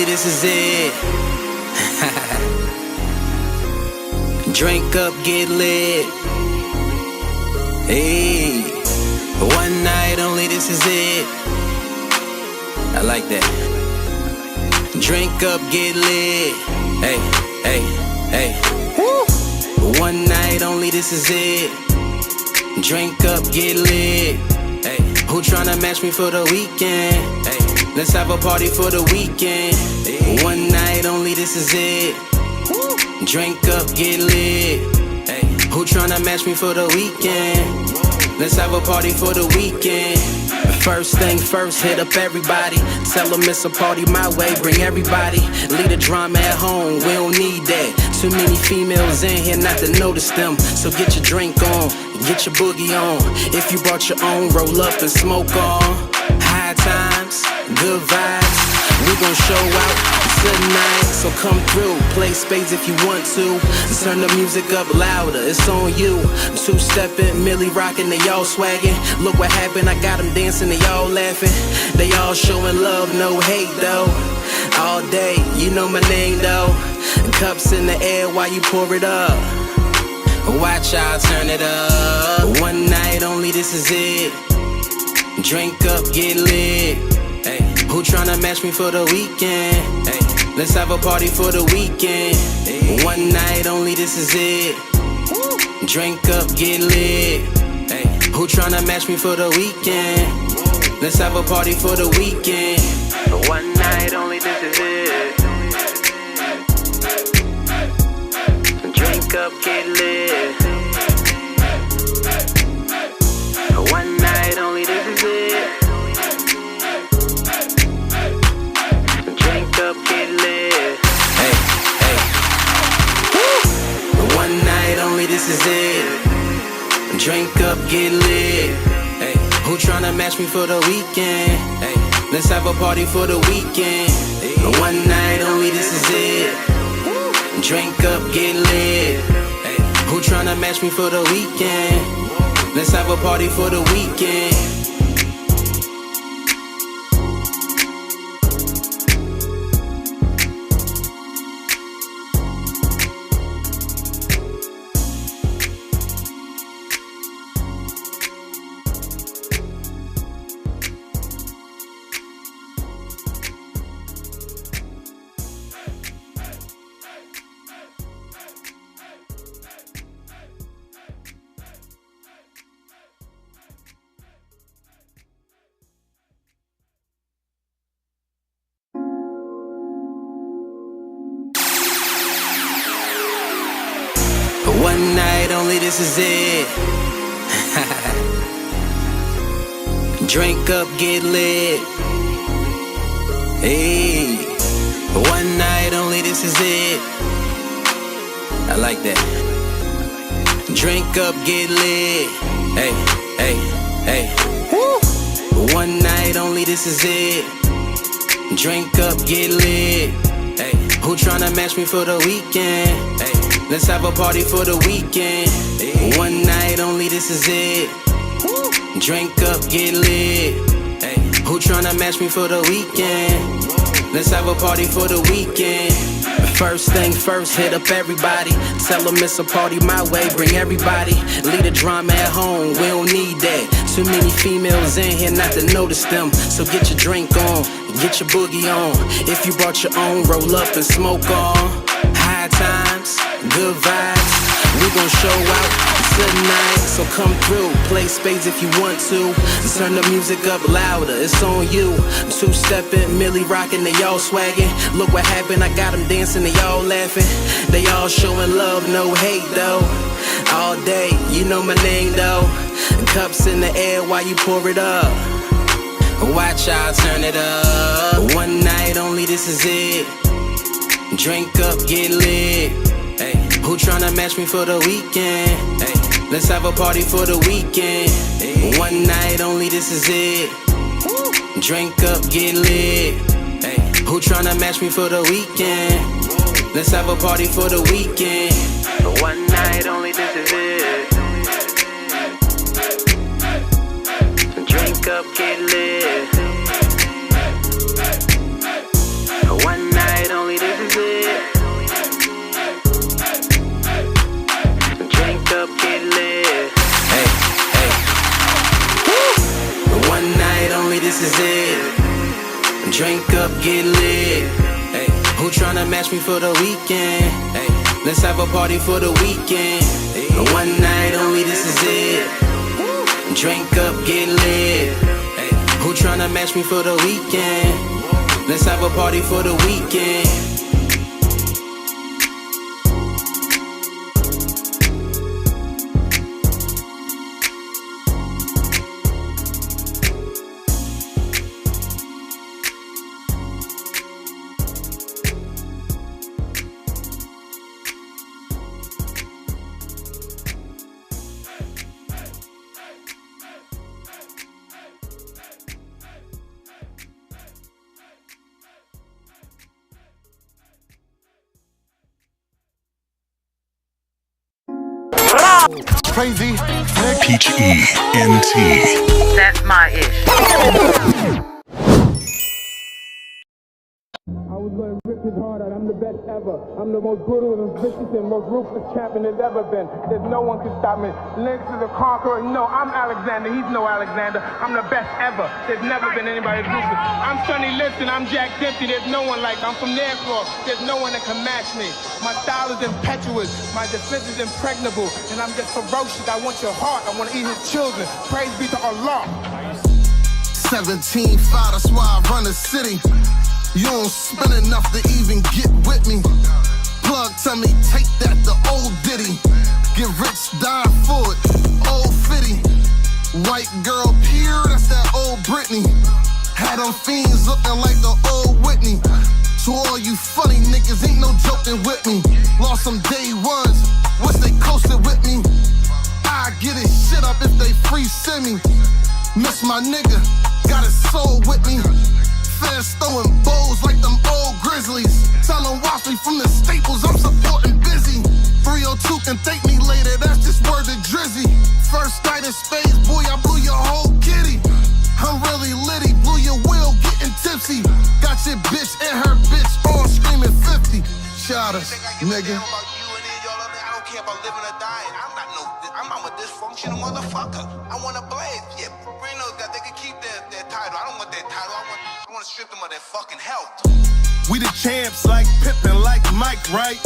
only this is it. Drink up, get lit. Hey, one night only, this is it. I like that. Drink up, get lit. Hey, hey, hey. Woo. One night only, this is it. Drink up, get lit. Hey, who tryna match me for the weekend? Hey, let's have a party for the weekend. Hey. One night only, this is it. Woo. Drink up, get lit. Hey, who tryna match me for the weekend? Let's have a party for the weekend. First thing first, hit up everybody. Tell them it's a party my way, bring everybody. Leave the drama at home, we don't need that. Too many females in here not to notice them. So get your drink on, get your boogie on. If you brought your own, roll up and smoke on. High times, good vibes, we gon' show out tonight. So come through, play spades if you want to. Turn the music up louder, it's on you. Two-stepping, Millie rocking, they all swagging. Look what happened, I got them dancing, they all laughing. They all showing love, no hate though. All day, you know my name though. Cups in the air while you pour it up. Watch y'all turn it up. One night only, this is it. Drink up, get lit. Hey, who tryna match me for the weekend? Hey, let's have a party for the weekend. Hey, one night only, this is it. Drink up, get lit. Hey, who tryna match me for the weekend? Let's have a party for the weekend. One night only, this is it. Drink up, get lit. One night only, this is it. Drink up, get lit. Hey, hey. Woo. One night only, this is it. Drink up, get lit. Hey, who tryna match me for the weekend? Hey, let's have a party for the weekend. One night only, this is it. Drink up, get lit. Hey, who tryna match me for the weekend? Let's have a party for the weekend. One night only, this is it. Drink up, get lit. Hey, one night only, this is it. I like that. Drink up, get lit. Hey, hey, hey. Woo. One night only, this is it. Drink up, get lit. Hey, who tryna match me for the weekend? Hey, let's have a party for the weekend. One night only, this is it. Drink up, get lit. Hey, who tryna match me for the weekend? Let's have a party for the weekend. First thing first, hit up everybody. Tell them it's a party my way, bring everybody. Leave the drama at home, we don't need that. Too many females in here not to notice them. So get your drink on, get your boogie on. If you brought your own, roll up and smoke on. High times, good vibes, we gon' show out tonight. So come through, play spades if you want to. Turn the music up louder, it's on you. Two-stepping, Millie rocking, they all swagging. Look what happened, I got them dancing, they all laughing. They all showing love, no hate though. All day, you know my name though. Cups in the air while you pour it up. Watch y'all turn it up. One night only, this is it. Drink up, get lit. Hey, who tryna match me for the weekend? Hey, let's have a party for the weekend. One night only, this is it. Drink up, get lit. Hey, who tryna match me for the weekend? Let's have a party for the weekend. One night only, this is it. Drink up, get lit. One night. Drink up, get lit. Hey, who tryna match me for the weekend? Hey, let's have a party for the weekend. One night only, this is it. Drink up, get lit. Hey, who tryna match me for the weekend? Let's have a party for the weekend. Crazy. P-H-E-N-T. That's my ish. I was gonna rip his heart out. I'm the best ever. I'm the most brutal and vicious and most ruthless champion there's ever been. There's no one can stop me. Lynx is a conqueror. No, I'm Alexander. He's no Alexander. I'm the best ever. There's never been anybody ruthless. I'm Sonny Liston. I'm Jack Dempsey. There's no one like. I'm from Nairclaw. There's no one that can match me. My style is impetuous. My defense is impregnable. And I'm just ferocious. I want your heart. I want to eat his children. Praise be to Allah. 17-5, that's why I run the city. You don't spend enough to even get with me. Plug, tell me, take that, the old ditty. Get rich, die for it, old fitty. White girl pure, that's that old Britney. Had them fiends looking like the old Whitney. To all you funny niggas, ain't no joking with me. Lost some day ones, wish they coasted with me. I get his shit up if they free send me. Miss my nigga, got his soul with me. Feds throwing bows like them old Grizzlies. Tell them watch me from the Staples, I'm supporting busy. 302 can thank me later, that's just word to Drizzy. First night in space, boy, I blew your whole kitty. I'm really litty, blew your wheel, getting tipsy. Got your bitch and her bitch all screaming 50. Shout us, nigga. I don't care about living or dying. I'm a dysfunctional motherfucker. I want to blaze. Yeah, bring those guys. They can keep their title. I don't want their title. I want to strip them of their fucking health. We the champs like Pippen, like Mike, right?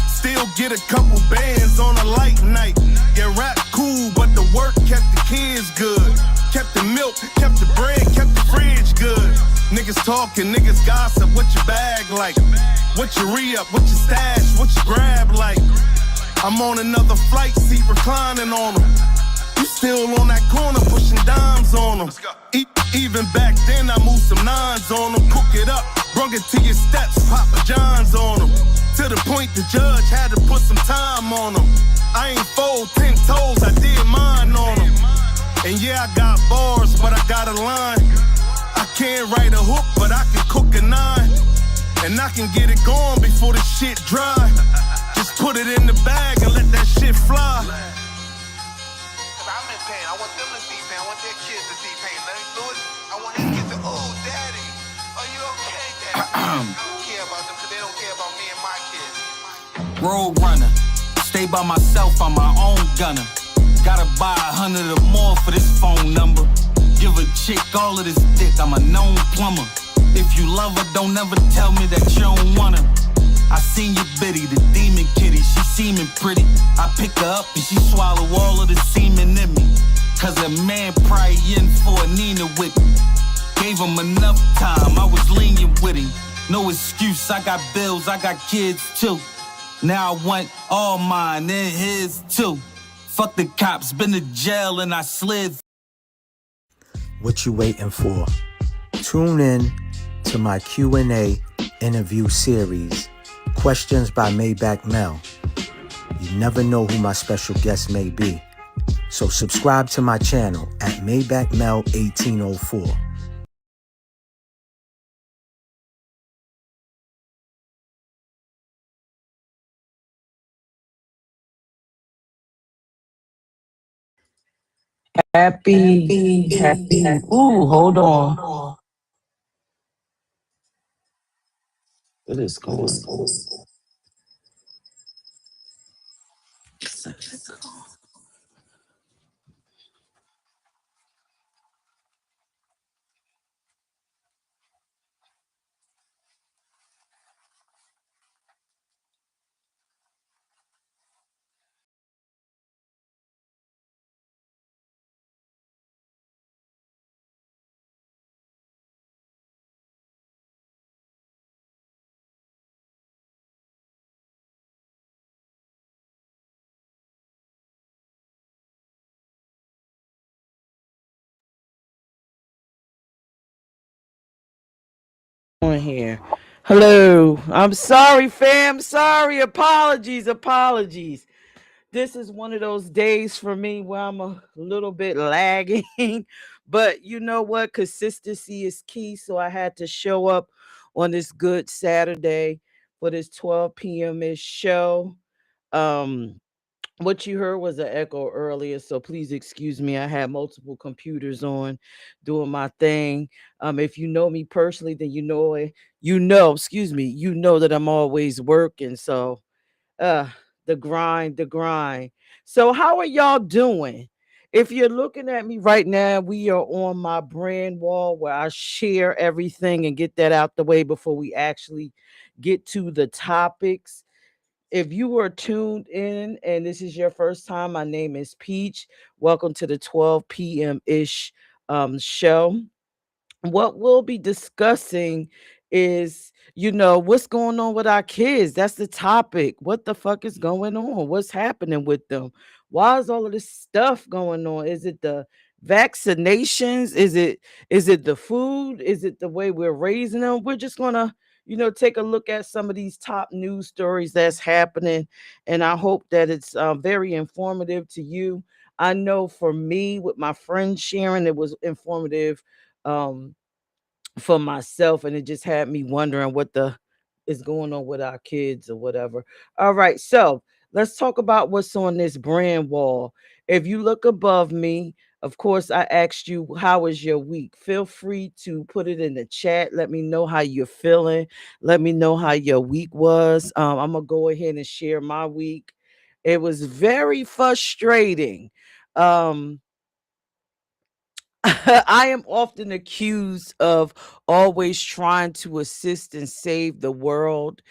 Still get a couple bands on a light night. Yeah, rap cool, but the work kept the kids good. Kept the milk, kept the bread, kept the fridge good. Niggas talking, niggas gossip, what your bag like? What your re-up, what your stash, what your grab like? I'm on another flight seat reclining on them. You still on that corner pushing dimes on them. Even back then I moved some nines on them. Cook it up, brung it to your steps, Papa John's on them. To the point the judge had to put some time on them. I ain't fold 10 toes, I did mine on them. And yeah, I got bars, but I got a line. I can't write a hook, but I can cook a 9. And I can get it going before the shit dry. Just put it in the bag and let that shit fly. Cause I'm in pain. I want them to see pain. I want their kids to see pain. Let me do it. I want his kids to, oh, daddy, are you okay, daddy? I don't care about them because they don't care about me and my kids. Road runner, stay by myself, I'm my own gunner. Gotta buy 100 or more for this phone number. Give a chick all of this dick, I'm a known plumber. If you love her, don't ever tell me that you don't want her. I seen your bitty, the demon kitty, she seeming pretty. I pick her up and she swallow all of the semen in me. Cause a man probably in for a Nina with me. Gave him enough time, I was lenient with him. No excuse, I got bills, I got kids too. Now I want all mine and his too. Fuck the cops, been to jail and I slid. What you waiting for? Tune in to my Q&A interview series, Questions by Maybach Mel. You never know who my special guest may be. So subscribe to my channel at Maybach Mel 1804. Happy. Ooh, hold on. What is going on? On here. Hello. I'm sorry, fam. Sorry. Apologies. This is one of those days for me where I'm a little bit lagging. But you know what? Consistency is key. So I had to show up on this good Saturday for this 12 p.m. ish show. Um, what you heard was an echo earlier, so please excuse me. I had multiple computers on doing my thing. If you know me personally, then you know it. You know that I'm always working. So uh the grind. So how are y'all doing? If you're looking at me right now, we are on my brand wall where I share everything and get that out the way before we actually get to the topics. If you were tuned in and this is your first time, my name is Peach. Welcome to the 12 p.m. ish show. What we'll be discussing is, what's going on with our kids. That's the topic. What the fuck is going on? What's happening with them? Why is all of this stuff going on? Is it the vaccinations? Is it the food? Is it the way we're raising them? We're just gonna, take a look at some of these top news stories that's happening, and I hope that it's very informative to you. I know for me, with my friend sharing, it was informative um for myself, and it just had me wondering what the is going on with our kids or whatever. All right, so let's talk about what's on this brand wall. If you look above me, of course I asked you how was your week. Feel free to put it in the chat. Let me know how you're feeling. Let me know how your week was. I'm gonna go ahead and share my week. It was very frustrating. um I am often accused of always trying to assist and save the world.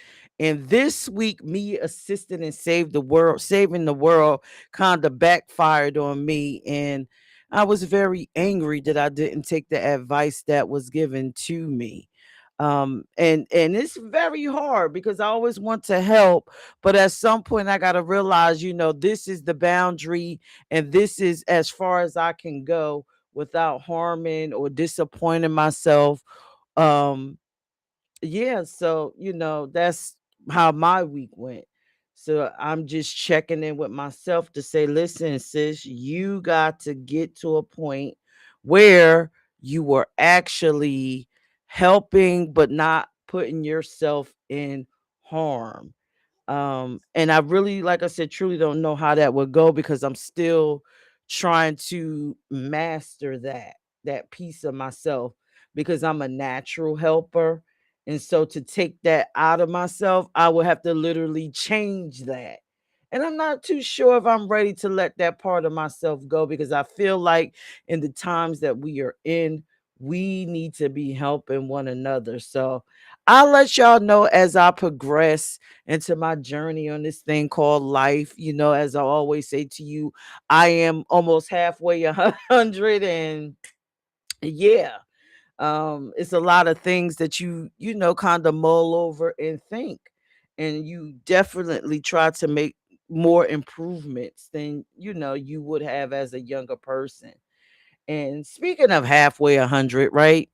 And this week, me assisting and saving the world kind of backfired on me. And I was very angry that I didn't take the advice that was given to me. And it's very hard because I always want to help, but at some point I got to realize, this is the boundary and this is as far as I can go without harming or disappointing myself. Um, yeah, so that's how my week went. So I'm just checking in with myself to say, listen, sis, you got to get to a point where you were actually helping but not putting yourself in harm. And I really, like I said, truly don't know how that would go because I'm still trying to master that piece of myself because I'm a natural helper. And so to take that out of myself, I would have to literally change that. And I'm not too sure if I'm ready to let that part of myself go because I feel like in the times that we are in, we need to be helping one another. So I'll let y'all know as I progress into my journey on this thing called life. As I always say to you, I am almost halfway 100, and yeah, it's a lot of things that you kind of mull over and think, and you definitely try to make more improvements than you would have as a younger person. And speaking of halfway 100, right?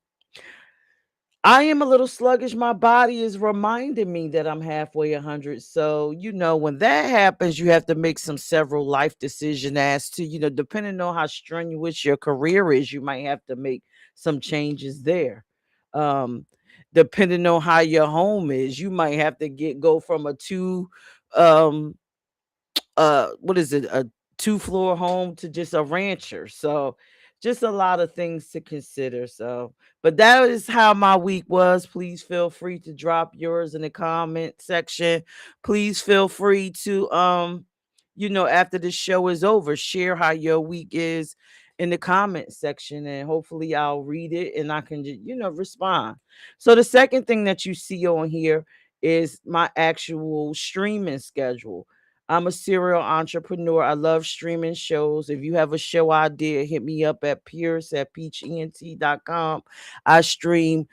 I am a little sluggish. My body is reminding me that I'm halfway 100. So, when that happens, you have to make some several life decisions as to, depending on how strenuous your career is, you might have to make some changes there. Um, Depending on how your home is, you might have to go from a um what is it, a two-floor home to just a rancher. So just a lot of things to consider. So but that is how my week was. Please feel free to drop yours in the comment section. Please feel free to after the show is over, share how your week is in the comment section, and hopefully I'll read it and I can just respond. So the second thing that you see on here is my actual streaming schedule. I'm a serial entrepreneur. I love streaming shows. If you have a show idea, hit me up at Pierce at peachent.com. I stream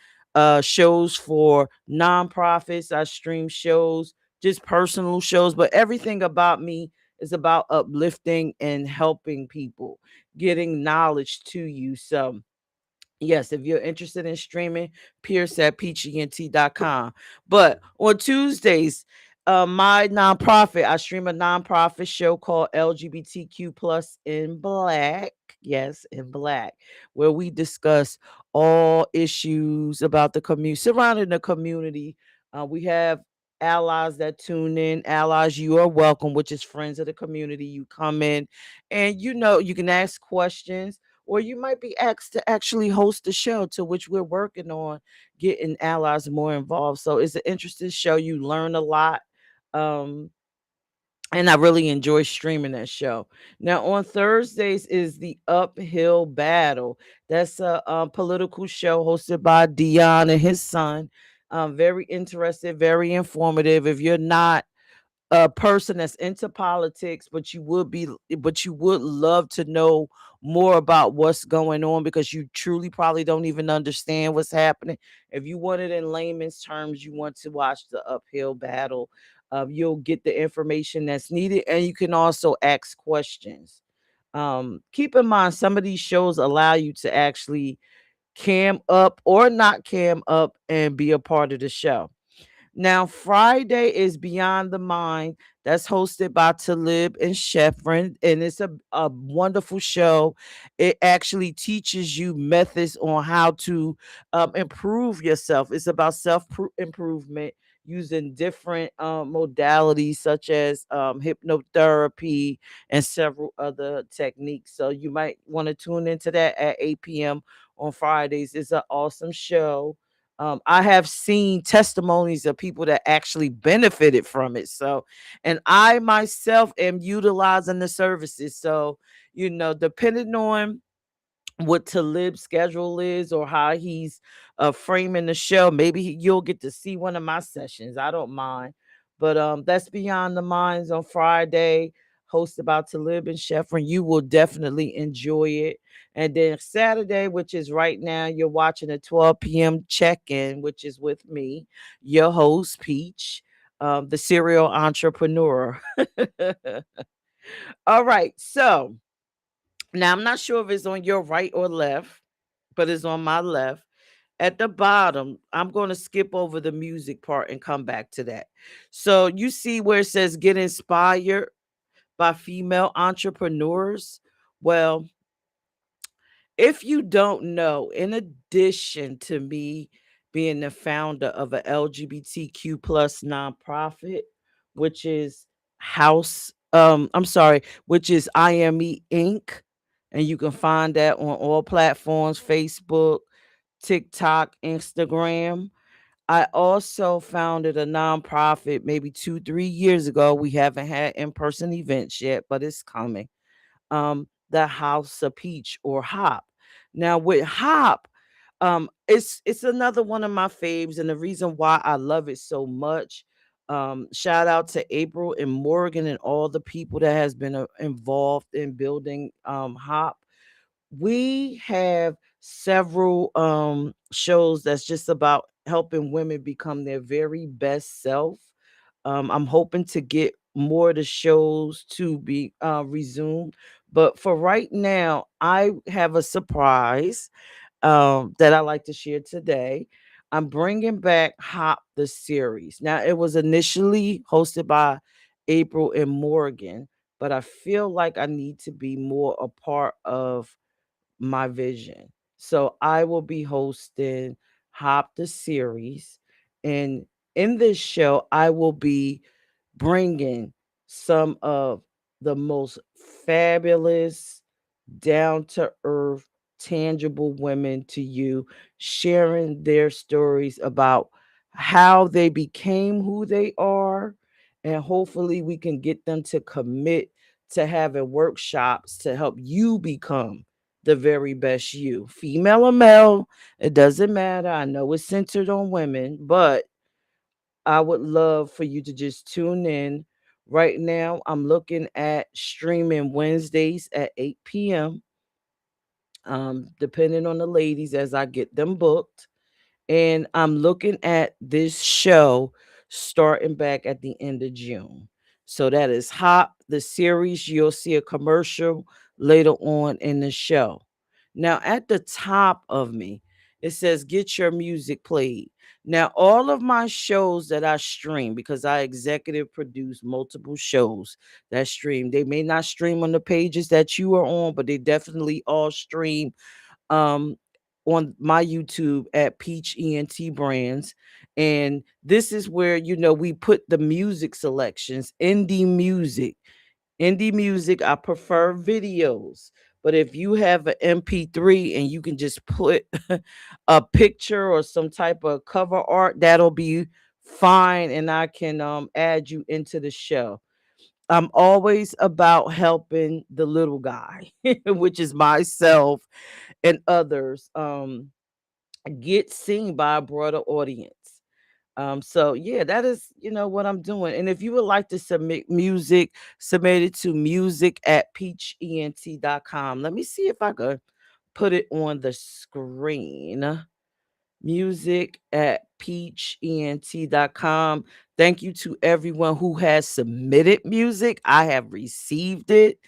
shows for nonprofits. I stream shows, just personal shows, but everything about me is about uplifting and helping people, getting knowledge to you. So Yes, if you're interested in streaming, Pierce at peachent.com. But on Tuesdays, my nonprofit, I stream a nonprofit show called LGBTQ Plus in Black. Yes, in Black, where we discuss all issues about the community, surrounding the community. We have allies that tune in. Allies, you are welcome, which is friends of the community. You come in and you can ask questions, or you might be asked to actually host the show, to which we're working on getting allies more involved. So it's an interesting show. You learn a lot. Um, and I really enjoy streaming that show. Now on Thursdays is the Uphill Battle. That's a political show hosted by Dion and his son. Very interested, very informative. If you're not a person that's into politics, but you would love to know more about what's going on, because you truly probably don't even understand what's happening. If you want it in layman's terms, you want to watch the Uphill Battle. You'll get the information that's needed, and you can also ask questions. Keep in mind, some of these shows allow you to actually cam up or not cam up and be a part of the show. Now, Friday is Beyond the Mind. That's hosted by Talib and Sheffrin, and it's a wonderful show. It actually teaches you methods on how to improve yourself. It's about improvement using different modalities such as hypnotherapy and several other techniques. So you might want to tune into that at 8 p.m. on Fridays. It's an awesome show. I have seen testimonies of people that actually benefited from it. So, and I myself am utilizing the services. So, depending on what Talib's schedule is or how he's framing the show, maybe you'll get to see one of my sessions. I don't mind. But that's Beyond the Minds on Friday, hosted by Talib and Sheffrin. You will definitely enjoy it. And then Saturday, which is right now, you're watching a 12 p.m. check-in, which is with me, your host, Peach, the serial entrepreneur. All right. So now I'm not sure if it's on your right or left, but it's on my left. At the bottom, I'm going to skip over the music part and come back to that. So you see where it says get inspired by female entrepreneurs. Well, if you don't know, in addition to me being the founder of a LGBTQ plus nonprofit, which is which is IME Inc. And you can find that on all platforms, Facebook, TikTok, Instagram. I also founded a nonprofit maybe 2, 3 years ago. We haven't had in-person events yet, but it's coming. The House of Peach, or Hop. Now with Hop, it's another one of my faves, and the reason why I love it so much. Shout out to April and Morgan and all the people that has been involved in building Hop. We have several shows that's just about helping women become their very best self. I'm hoping to get more of the shows to be resumed, but for right now I have a surprise that I like to share today. I'm bringing back Hop the series. Now, it was initially hosted by April and Morgan, but I feel like I need to be more a part of my vision. So I will be hosting Hop the series. And in this show, I will be bringing some of the most fabulous, down to earth, tangible women to you, sharing their stories about how they became who they are. And hopefully, we can get them to commit to having workshops to help you become the very best you, female or male. It doesn't matter. I know it's centered on women, but I would love for you to just tune in. Right now, I'm looking at streaming Wednesdays at 8 p.m. Depending on the ladies as I get them booked. And I'm looking at this show starting back at the end of June. So that is Hop, the series. You'll see a commercial later on in the show. Now, at the top of me, it says get your music played. Now, all of my shows that I stream, because I executive produce multiple shows that stream, they may not stream on the pages that you are on, but they definitely all stream um on my YouTube at Peach ENT Brands. And this is where, we put the music selections, indie music. I prefer videos. But if you have an MP3 and you can just put a picture or some type of cover art, that'll be fine. And I can add you into the show. I'm always about helping the little guy, which is myself and others, get seen by a broader audience. So yeah, that is, what I'm doing. And if you would like to submit music, submit it to music@peachent.com. Let me see if I could put it on the screen. Music@peachent.com. Thank you to everyone who has submitted music. I have received it.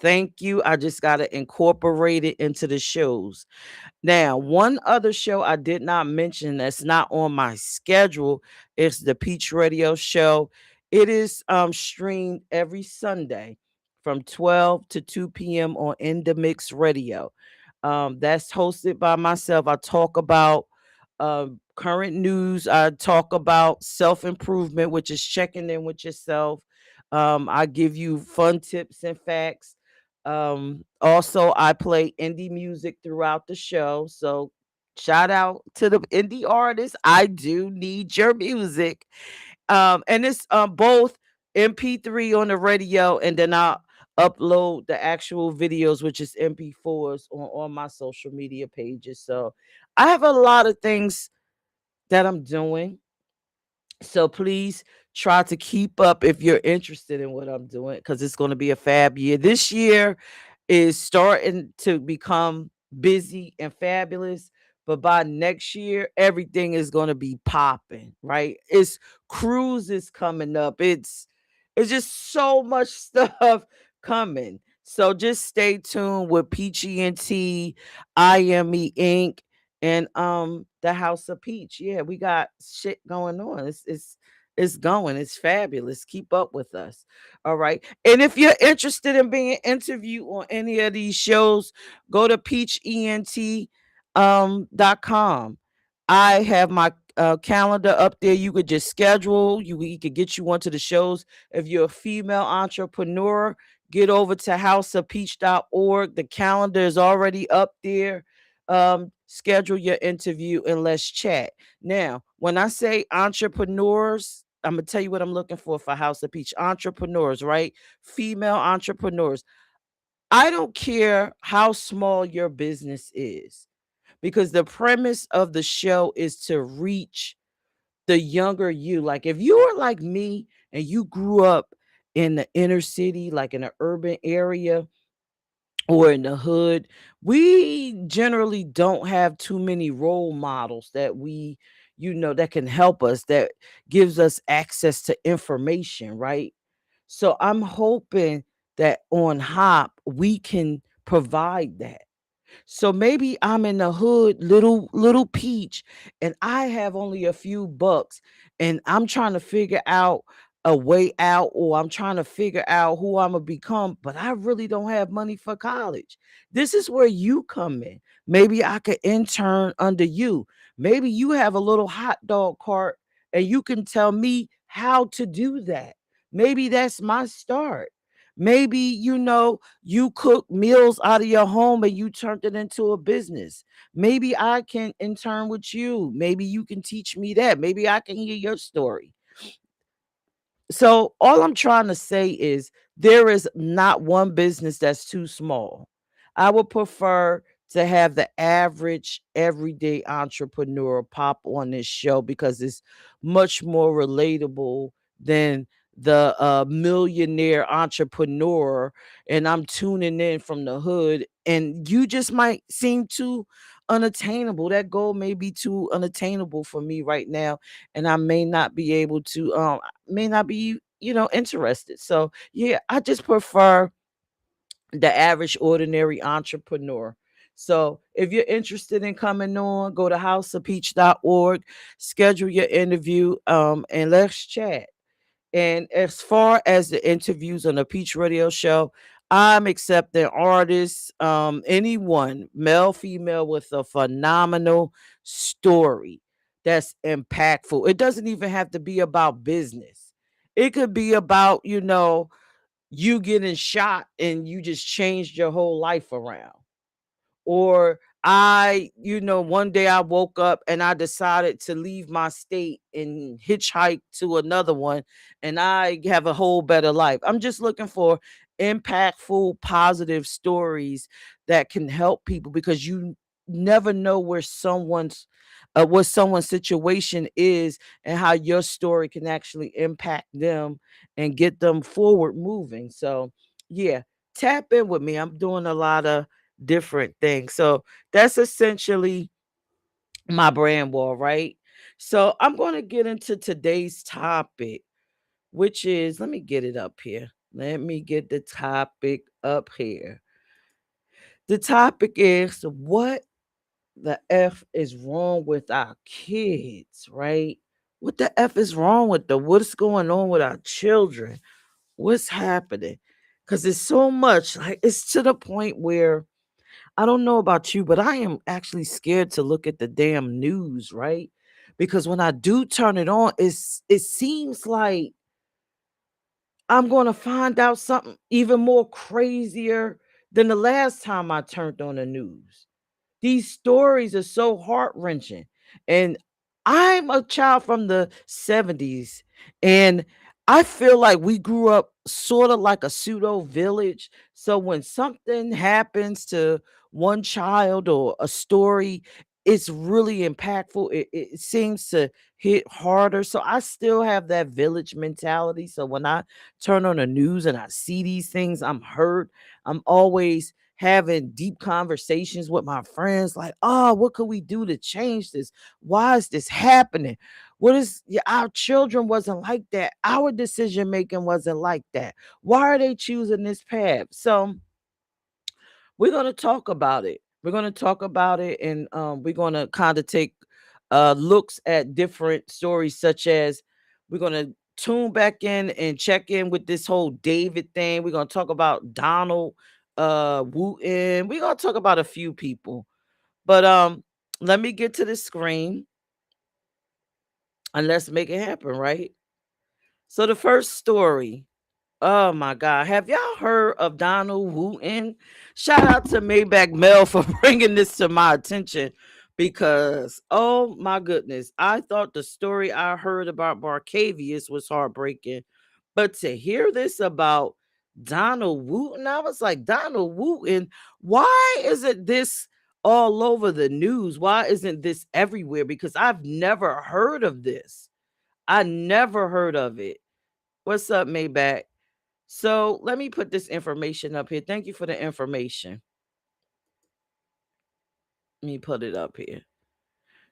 Thank you. I just got to incorporate it into the shows. Now, one other show I did not mention that's not on my schedule is the Peach Radio Show. It is streamed every Sunday from 12 to 2 p.m. on In the Mix Radio. That's hosted by myself. I talk about current news. I talk about self improvement, which is checking in with yourself. I give you fun tips and facts. Also, I play indie music throughout the show. So, shout out to the indie artists. I do need your music. And it's both MP3 on the radio, and then I'll upload the actual videos, which is MP4s on my social media pages. So, I have a lot of things that I'm doing. So please try to keep up if you're interested in what I'm doing, because it's going to be a fab year. This year is starting to become busy and fabulous, but by next year, everything is going to be popping, right? It's cruises coming up. It's just so much stuff coming. So just stay tuned with Peachy and T, IME Inc. and the House of Peach. Yeah, we got shit going on. It's going. It's fabulous. Keep up with us. All right. And if you're interested in being interviewed on any of these shows, go to peachent.com. I have my calendar up there. You could just schedule. We could get you onto the shows. If you're a female entrepreneur, get over to houseofpeach.org. The calendar is already up there. Schedule your interview and let's chat. Now, when I say entrepreneurs, I'm gonna tell you what I'm looking for House of Peach. Entrepreneurs, right? Female entrepreneurs. I don't care how small your business is, because the premise of the show is to reach the younger you. Like if you are like me and you grew up in the inner city, like in an urban area or in the hood, we generally don't have too many role models that that can help us, that gives us access to information, right? So I'm hoping that on Hop we can provide that. So maybe I'm in the hood, little peach, and I have only a few bucks, and I'm trying to figure out a way out, or I'm trying to figure out who I'm gonna become, but I really don't have money for college. This is where you come in. Maybe I could intern under you. Maybe you have a little hot dog cart and you can tell me how to do that. Maybe that's my start. Maybe you cook meals out of your home and you turned it into a business. Maybe I can intern with you. Maybe you can teach me that. Maybe I can hear your story. So all I'm trying to say is there is not one business that's too small. I would prefer to have the average everyday entrepreneur pop on this show because it's much more relatable than the millionaire entrepreneur. And I'm tuning in from the hood, and you just might seem too unattainable. That goal may be too unattainable for me right now, and I may not be able to may not be, interested. So yeah, I just prefer the average ordinary entrepreneur. So if you're interested in coming on, go to houseofpeach.org, schedule your interview, and let's chat. And as far as the interviews on the Peach Radio Show, I'm accepting artists, anyone, male, female, with a phenomenal story that's impactful. It doesn't even have to be about business. It could be about, you getting shot and you just changed your whole life around. Or one day I woke up and I decided to leave my state and hitchhike to another one, and I have a whole better life. I'm just looking for impactful, positive stories that can help people, because you never know what someone's situation is, and how your story can actually impact them and get them forward moving. So yeah, tap in with me. I'm doing a lot of different things. So that's essentially my brand wall, right? So I'm going to get into today's topic, which is, let me get it up here. Let me get the topic up here. The topic is, what the F is wrong with our kids, right? What the F is wrong with them? What's going on with our children? What's happening? Because it's so much, like, it's to the point where I don't know about you, but I am actually scared to look at the damn news, right? Because when I do turn it on, it seems like I'm going to find out something even more crazier than the last time I turned on the news. These stories are so heart-wrenching. And I'm a child from the 70s, and I feel like we grew up sort of like a pseudo village. So when something happens to one child or a story, it's really impactful. It seems to hit harder. So I still have that village mentality. So when I turn on the news and I see these things, I'm hurt. I'm always having deep conversations with my friends, like, oh, what could we do to change this? Why is this happening? What is, yeah, our children wasn't like that. Our decision making wasn't like that. Why are they choosing this path? So we're going to talk about it. We're going to talk about it, and we're going to kind of take looks at different stories, such as, we're going to tune back in and check in with this whole David thing. We're going to talk about Donald Wooten. We're going to talk about a few people. But let me get to the screen and let's make it happen, right? So the first story. Oh my God. Have y'all heard of Donald Wooten? Shout out to Maybach Mel for bringing this to my attention, because, oh my goodness, I thought the story I heard about Barcavius was heartbreaking. But to hear this about Donald Wooten, I was like, Donald Wooten, why isn't this all over the news? Why isn't this everywhere? Because I've never heard of this. I never heard of it. What's up, Maybach? So let me put this information up here. Thank you for the information. Let me put it up here.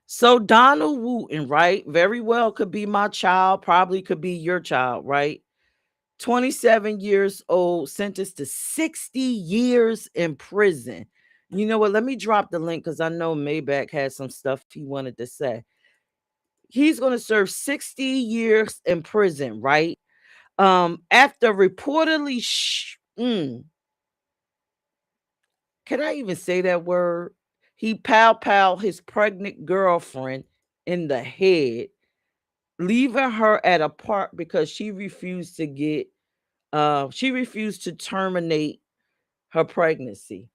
So Donald Wooten, right? Very well could be my child, probably could be your child, right? 27 years old, sentenced to 60 years in prison. You know what? Let me drop the link, because I know Maybach had some stuff he wanted to say. He's going to serve 60 years in prison, right? After reportedly can I even say that word? He pow his pregnant girlfriend in the head, leaving her at a park because she refused to terminate her pregnancy.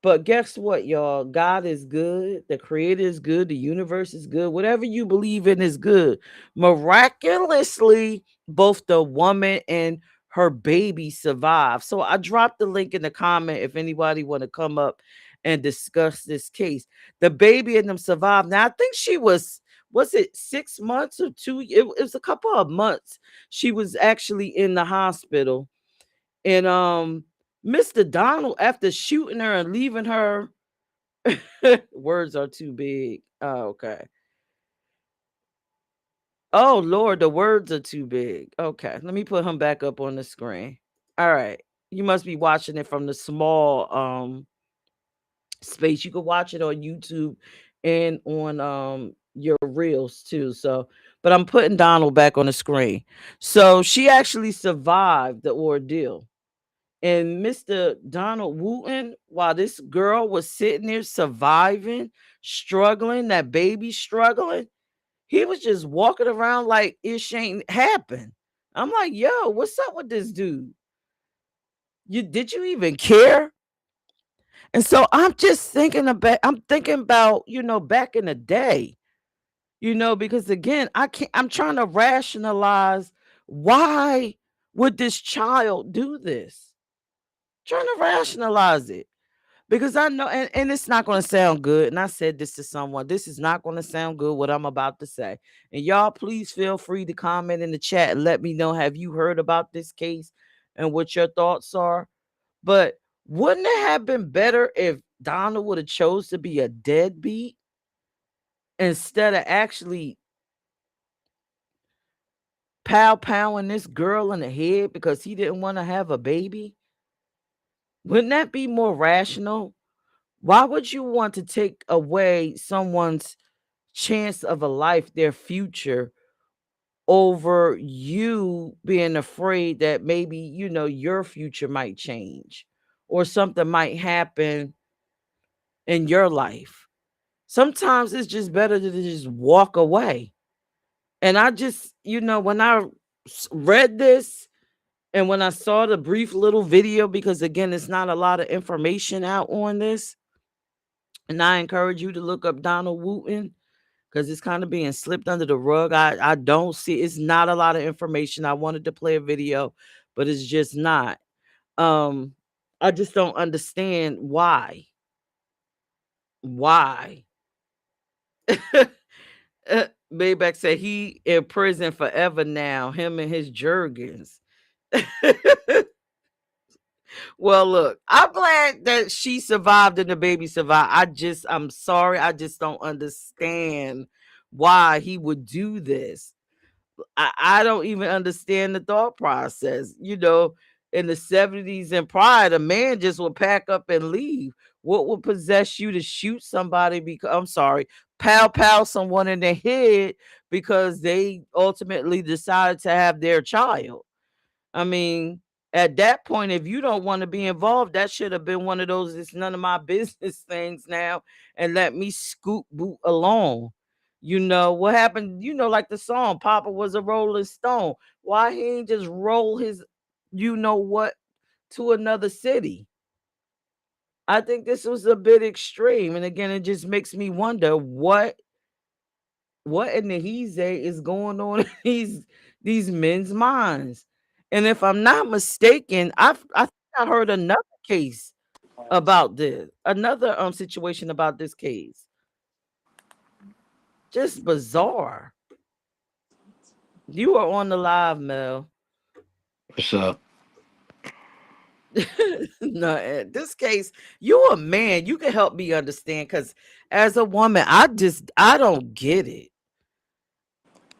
But guess what, y'all? God is good. The creator is good. The universe is good. Whatever you believe in is good. Miraculously, both the woman and her baby survived. So I dropped the link in the comment if anybody want to come up and discuss this case. The baby and them survived. Now, I think she was it 6 months or two? It was a couple of months. She was actually in the hospital. And Mr. Donald, after shooting her and leaving her, words are too big. Oh, okay. Oh Lord, the words are too big. Okay, let me put him back up on the screen. All right. You must be watching it from the small space. You can watch it on YouTube and on your reels too. So, but I'm putting Donald back on the screen. So she actually survived the ordeal. And Mr. Donald Wooten, while this girl was sitting there surviving, struggling, that baby struggling, he was just walking around like it ain't happened. I'm like, yo, what's up with this dude? You did you even care? And so I'm thinking about, back in the day, because again, I'm trying to rationalize why would this child do this? Trying to rationalize it. Because I know, and it's not going to sound good. And I said this to someone. This is not going to sound good, what I'm about to say. And y'all, please feel free to comment in the chat and let me know, have you heard about this case and what your thoughts are? But wouldn't it have been better if Donald would have chose to be a deadbeat instead of actually powing this girl in the head because he didn't want to have a baby? Wouldn't that be more rational? Why would you want to take away someone's chance of a life, their future, over you being afraid that maybe, your future might change or something might happen in your life? Sometimes it's just better to just walk away. And I just, when I read this and when I saw the brief little video, because again, it's not a lot of information out on this, and I encourage you to look up Donald Wooten because it's kind of being slipped under the rug. I don't see, it's not a lot of information. I wanted to play a video, but it's just not. Um, I just don't understand why. Why? Maybach said he in prison forever now, him and his Jergens. Well, look, I'm glad that she survived and the baby survived. I'm sorry. I just don't understand why he would do this. I don't even understand the thought process. In the 70s and prior, the man just would pack up and leave. What would possess you to shoot somebody because, I'm sorry, pow someone in the head because they ultimately decided to have their child? I mean, at that point, if you don't want to be involved, that should have been one of those it's none of my business things now, and let me scoot boot along. What happened? Like the song, Papa was a Rolling Stone. Why he ain't just roll his, what, to another city? I think this was a bit extreme. And again, it just makes me wonder what in the he's is going on in these men's minds. And if I'm not mistaken, I think I heard another case about this, another situation about this case. Just bizarre. You are on the live, Mel. What's up? No, this case, you a man. You can help me understand because as a woman, I don't get it.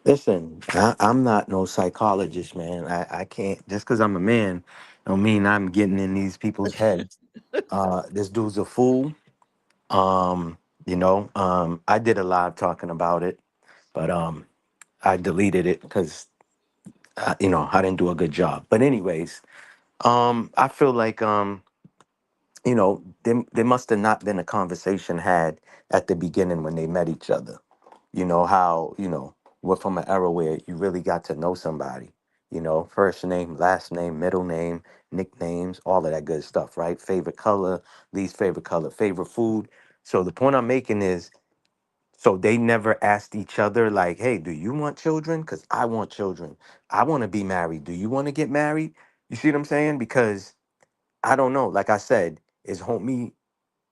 Listen, I'm not no psychologist, man. I can't just because I'm a man don't mean I'm getting in these people's heads. This dude's a fool. I did a live talking about it, but I deleted it because I didn't do a good job. But anyways, I feel like there must have not been a conversation had at the beginning when they met each other. How we're from an era where you really got to know somebody. First name, last name, middle name, nicknames, all of that good stuff, right? Favorite color, least favorite color, favorite food. So the point I'm making is, so they never asked each other like, hey, do you want children? Because I want children. I want to be married. Do you want to get married? You see what I'm saying? Because I don't know. Like I said, is homie,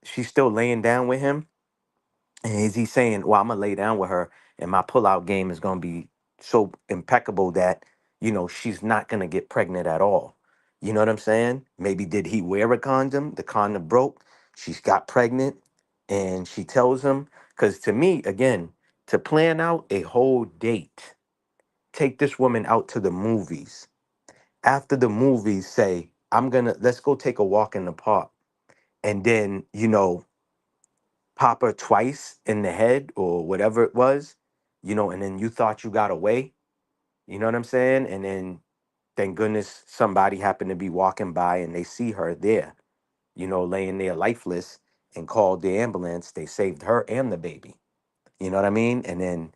she's still laying down with him? And is he saying, well, I'm gonna lay down with her and my pullout game is gonna be so impeccable that, she's not gonna get pregnant at all. You know what I'm saying? Maybe did he wear a condom? The condom broke, she's got pregnant, and she tells him, because to me, again, to plan out a whole date, take this woman out to the movies. After the movies, say, let's go take a walk in the park. And then, pop her twice in the head or whatever it was, and then you thought you got away, you know what I'm saying? And then thank goodness somebody happened to be walking by and they see her there, laying there lifeless, and called the ambulance. They saved her and the baby. You know what I mean? And then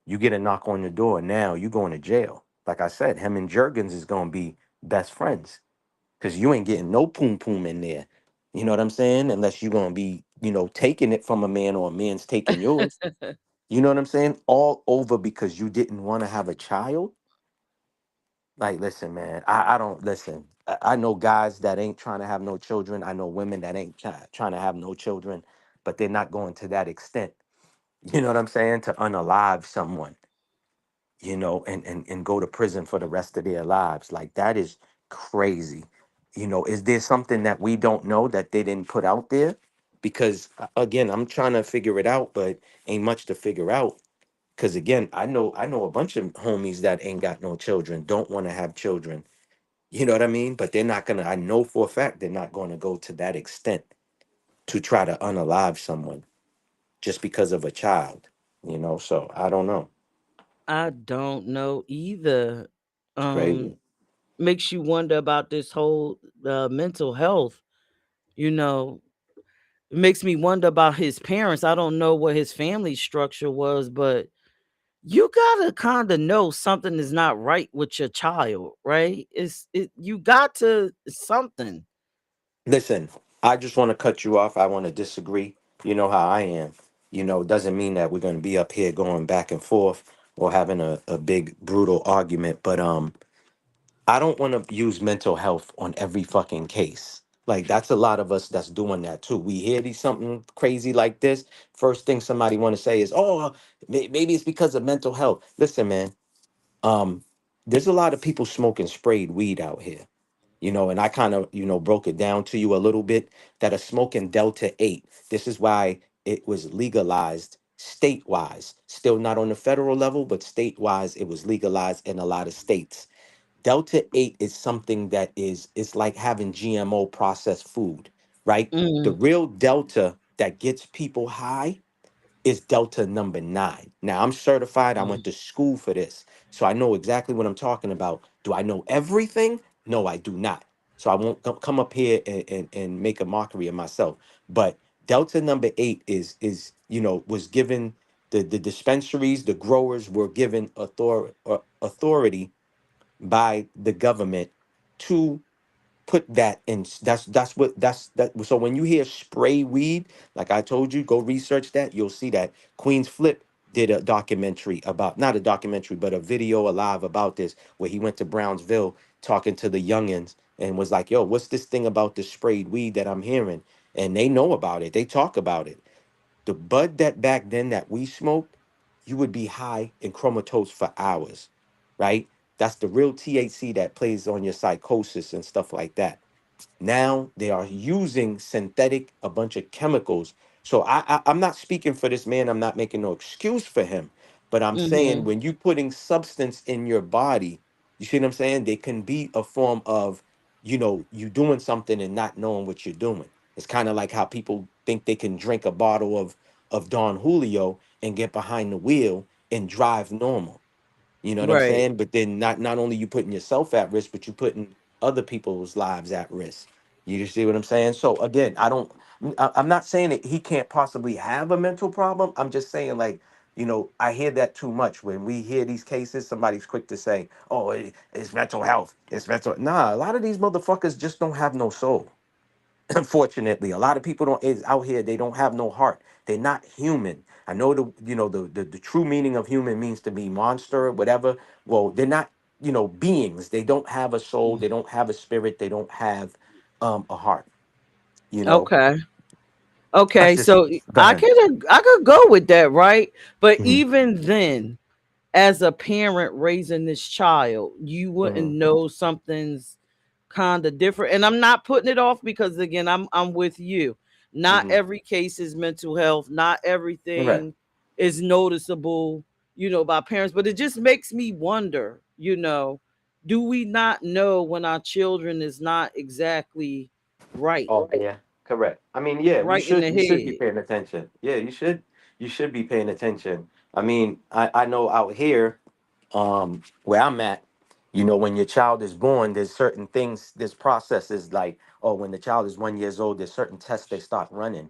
you get a knock on your door. Now you going to jail. Like I said, him and Jurgens is going to be best friends because you ain't getting no poom poom in there. You know what I'm saying? Unless you're going to be, taking it from a man or a man's taking yours. You know what I'm saying? All over because you didn't want to have a child. Like, listen, man, I don't listen. I know guys that ain't trying to have no children. I know women that ain't trying to have no children, but they're not going to that extent. You know what I'm saying? To unalive someone, and go to prison for the rest of their lives. Like, that is crazy. Is there something that we don't know that they didn't put out there? Because again, I'm trying to figure it out, but ain't much to figure out. Because again, I know a bunch of homies that ain't got no children, don't want to have children. You know what I mean? But they're not gonna. I know for a fact they're not going to go to that extent to try to unalive someone just because of a child. So I don't know. I don't know either. It's crazy. Um, Makes you wonder about this whole mental health. You know, it makes me wonder about his parents. I don't know what his family structure was, but you gotta kind of know something is not right with your child, right? You got to something. Listen, I just want to cut you off. I want to disagree. You know how I am. Doesn't mean that we're going to be up here going back and forth or having a big brutal argument. But I don't want to use mental health on every fucking case. Like, that's a lot of us that's doing that too. We hear these something crazy like this. First thing somebody want to say is, "Oh, maybe it's because of mental health." Listen, man. Um, there's a lot of people smoking sprayed weed out here. And I kind of, broke it down to you a little bit that are smoking Delta 8. This is why it was legalized state-wise. Still not on the federal level, but state-wise, it was legalized in a lot of states. Delta 8 is something that it's like having GMO processed food, right? The Mm, real Delta that gets people high is Delta number 9. Now, I'm certified. I went mm. to school for this. So I know exactly what I'm talking about. Do I know everything? No, I do not. So I won't come up here and make a mockery of myself. But Delta number 8 was given the dispensaries, the growers were given authority by the government to put that in. That's so when you hear spray weed, like I told you, go research that. You'll see that Queen's Flip did a documentary about, not a documentary but a video alive about this, where he went to Brownsville talking to the youngins and was like, yo, what's this thing about this sprayed weed that I'm hearing? And they know about it, they talk about it. The bud that back then that we smoked, you would be high and comatose for hours, right? That's the real THC that plays on your psychosis and stuff like that. Now they are using synthetic, a bunch of chemicals. So I'm not speaking for this man. I'm not making no excuse for him. But I'm saying Mhm. when you putting substance in your body, you see what I'm saying? They can be a form of, you doing something and not knowing what you're doing. It's kind of like how people think they can drink a bottle of Don Julio and get behind the wheel and drive normal. You know what I'm Right. saying? But then not only you putting yourself at risk, but you putting other people's lives at risk. You see what I'm saying? So again, I'm not saying that he can't possibly have a mental problem. I'm just saying, like, I hear that too much. When we hear these cases, somebody's quick to say, "Oh, it's mental health. It's mental." Nah, a lot of these motherfuckers just don't have no soul. Unfortunately, a lot of people don't is out here, they don't have no heart. They're not human. I know the true meaning of human means to be monster, whatever. Well, they're not, beings. They don't have a soul, they don't have a spirit, they don't have a heart, you know. Okay. That's Okay. just So go ahead. I could go with that, right? But Hmm. even then, as a parent raising this child, you wouldn't Hmm. know something's kind of different. And I'm not putting it off because again, I'm with you. Not Hmm. every case is mental health. Not Right. everything is noticeable, by parents. But it just makes me wonder, do we not know when our children is not exactly right? Oh yeah. Correct. I mean, yeah, right in the you should be head. paying attention. Yeah, you should be paying attention. I mean, I know out here, where I'm at, when your child is born, there's certain things, there's processes like, oh, when the child is 1 years old, there's certain tests they start running.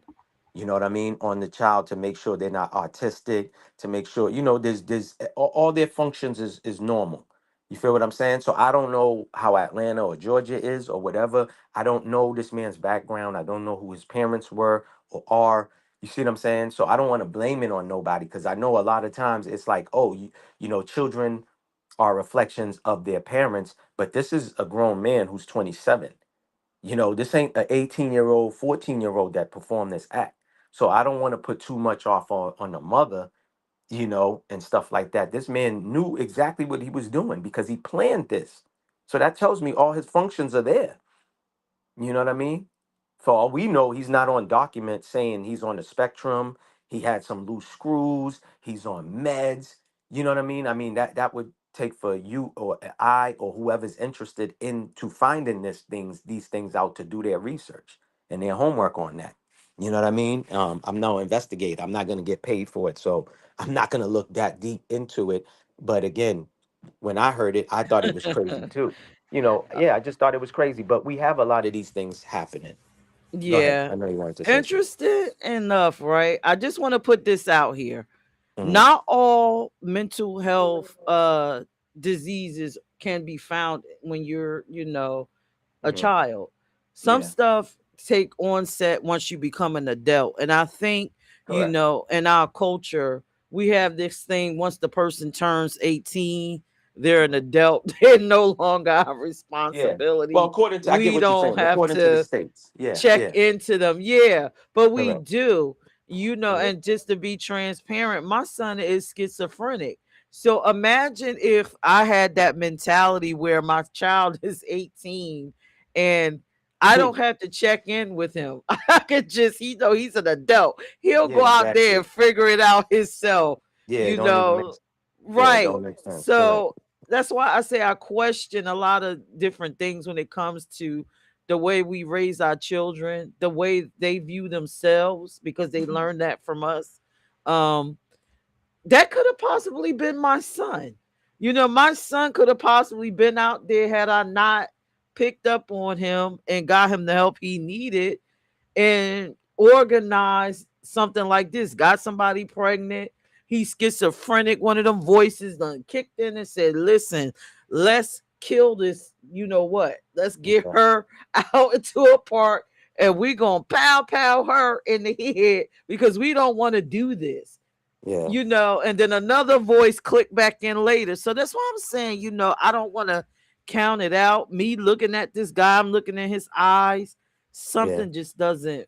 You know what I mean, on the child to make sure they're not autistic, to make sure, there's all their functions is normal. You feel what I'm saying? So I don't know how Atlanta or Georgia is or whatever. I don't know this man's background. I don't know who his parents were or are. You see what I'm saying? So I don't want to blame it on nobody because I know a lot of times it's like, oh, children are reflections of their parents, but this is a grown man who's 27. This ain't an 18-year-old, 14-year-old that performed this act. So I don't want to put too much off on the mother, and stuff like that. This man knew exactly what he was doing because he planned this. So that tells me all his functions are there. You know what I mean? For all we know, he's not on document saying he's on the spectrum. He had some loose screws. He's on meds. You know what I mean? I mean that would take for you or I or whoever's interested into finding these things out to do their research and their homework on that. You know what I mean? I'm no investigator. I'm not going to get paid for it, so I'm not going to look that deep into it. But again, when I heard it, I thought it was crazy too. Yeah, I just thought it was crazy. But we have a lot of these things happening. Go ahead. Yeah. I know you wanted to say something. Interested enough, right? I just want to put this out here. Hmm. Not all mental health diseases can be found when you're, a Hmm. child. Some Yeah. stuff take onset once you become an adult. And I think, Correct. in our culture, we have this thing once the person turns 18, they're an Hmm. adult. They're no longer our Yeah. Well, responsibility. I get We what you're don't saying. have According to the to states. Yeah. check Yeah. into them. Yeah, but we Correct. do, Hmm. and just to be transparent, my son is schizophrenic. So imagine if I had that mentality where my child is 18 and I don't have to check in with him. I could just, he's an adult. He'll Yeah. go out there Exactly. and figure it out himself, Yeah. It you don't even know. Yeah. It Right. don't make sense. Correct. So that's why I say I question a lot of different things when it comes to the way we raise our children, the way they view themselves, because they Hmm. learned that from us. Um, that could have possibly been my son. My son could have possibly been out there had I not picked up on him and got him the help he needed and organized something like this. Got somebody pregnant. He's schizophrenic. One of them voices done kicked in and said, "Listen, let's kill this. You know what? Let's get Okay. her out into a park and we gonna pow pow her in the head because we don't want to do this." Yeah. And then another voice clicked back in later. So that's why I'm saying, I don't want to count it out. Me looking at this guy, I'm looking at his eyes. Yeah. Something just doesn't, it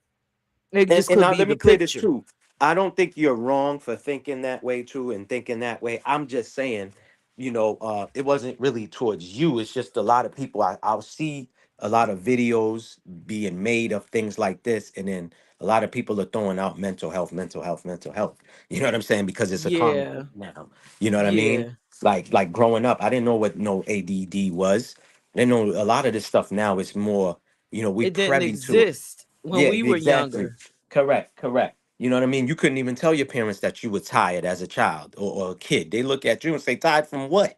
And just and could now be let the me say this picture. too. I don't think you're wrong for thinking that way too and thinking that way. I'm just saying, it wasn't really towards you. It's just a lot of people. I'll see a lot of videos being made of things like this, and then a lot of people are throwing out mental health, mental health, mental health. You know what I'm saying? Because it's a common Yeah. thing now. You know what I mean? Yeah. Like growing up, I didn't know what no ADD was. I didn't know a lot of this stuff now. It's more, we It didn't privy to it. exist when Yeah, we were exactly. younger. Correct, correct. You know what I mean? You couldn't even tell your parents that you were tired as a child or a kid. They look at you and say, tired from what?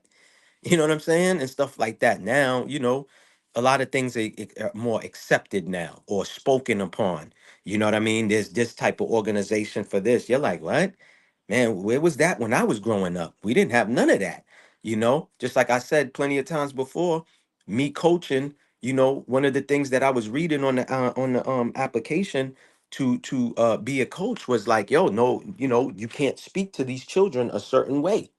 You know what I'm saying? And stuff like that. Now, a lot of things are more accepted now or spoken upon. You know what I mean? There's this type of organization for this. You're like, what? Man, where was that when I was growing up? We didn't have none of that. Just like I said plenty of times before, me coaching, one of the things that I was reading on the application to be a coach was like, yo, no, you can't speak to these children a certain way.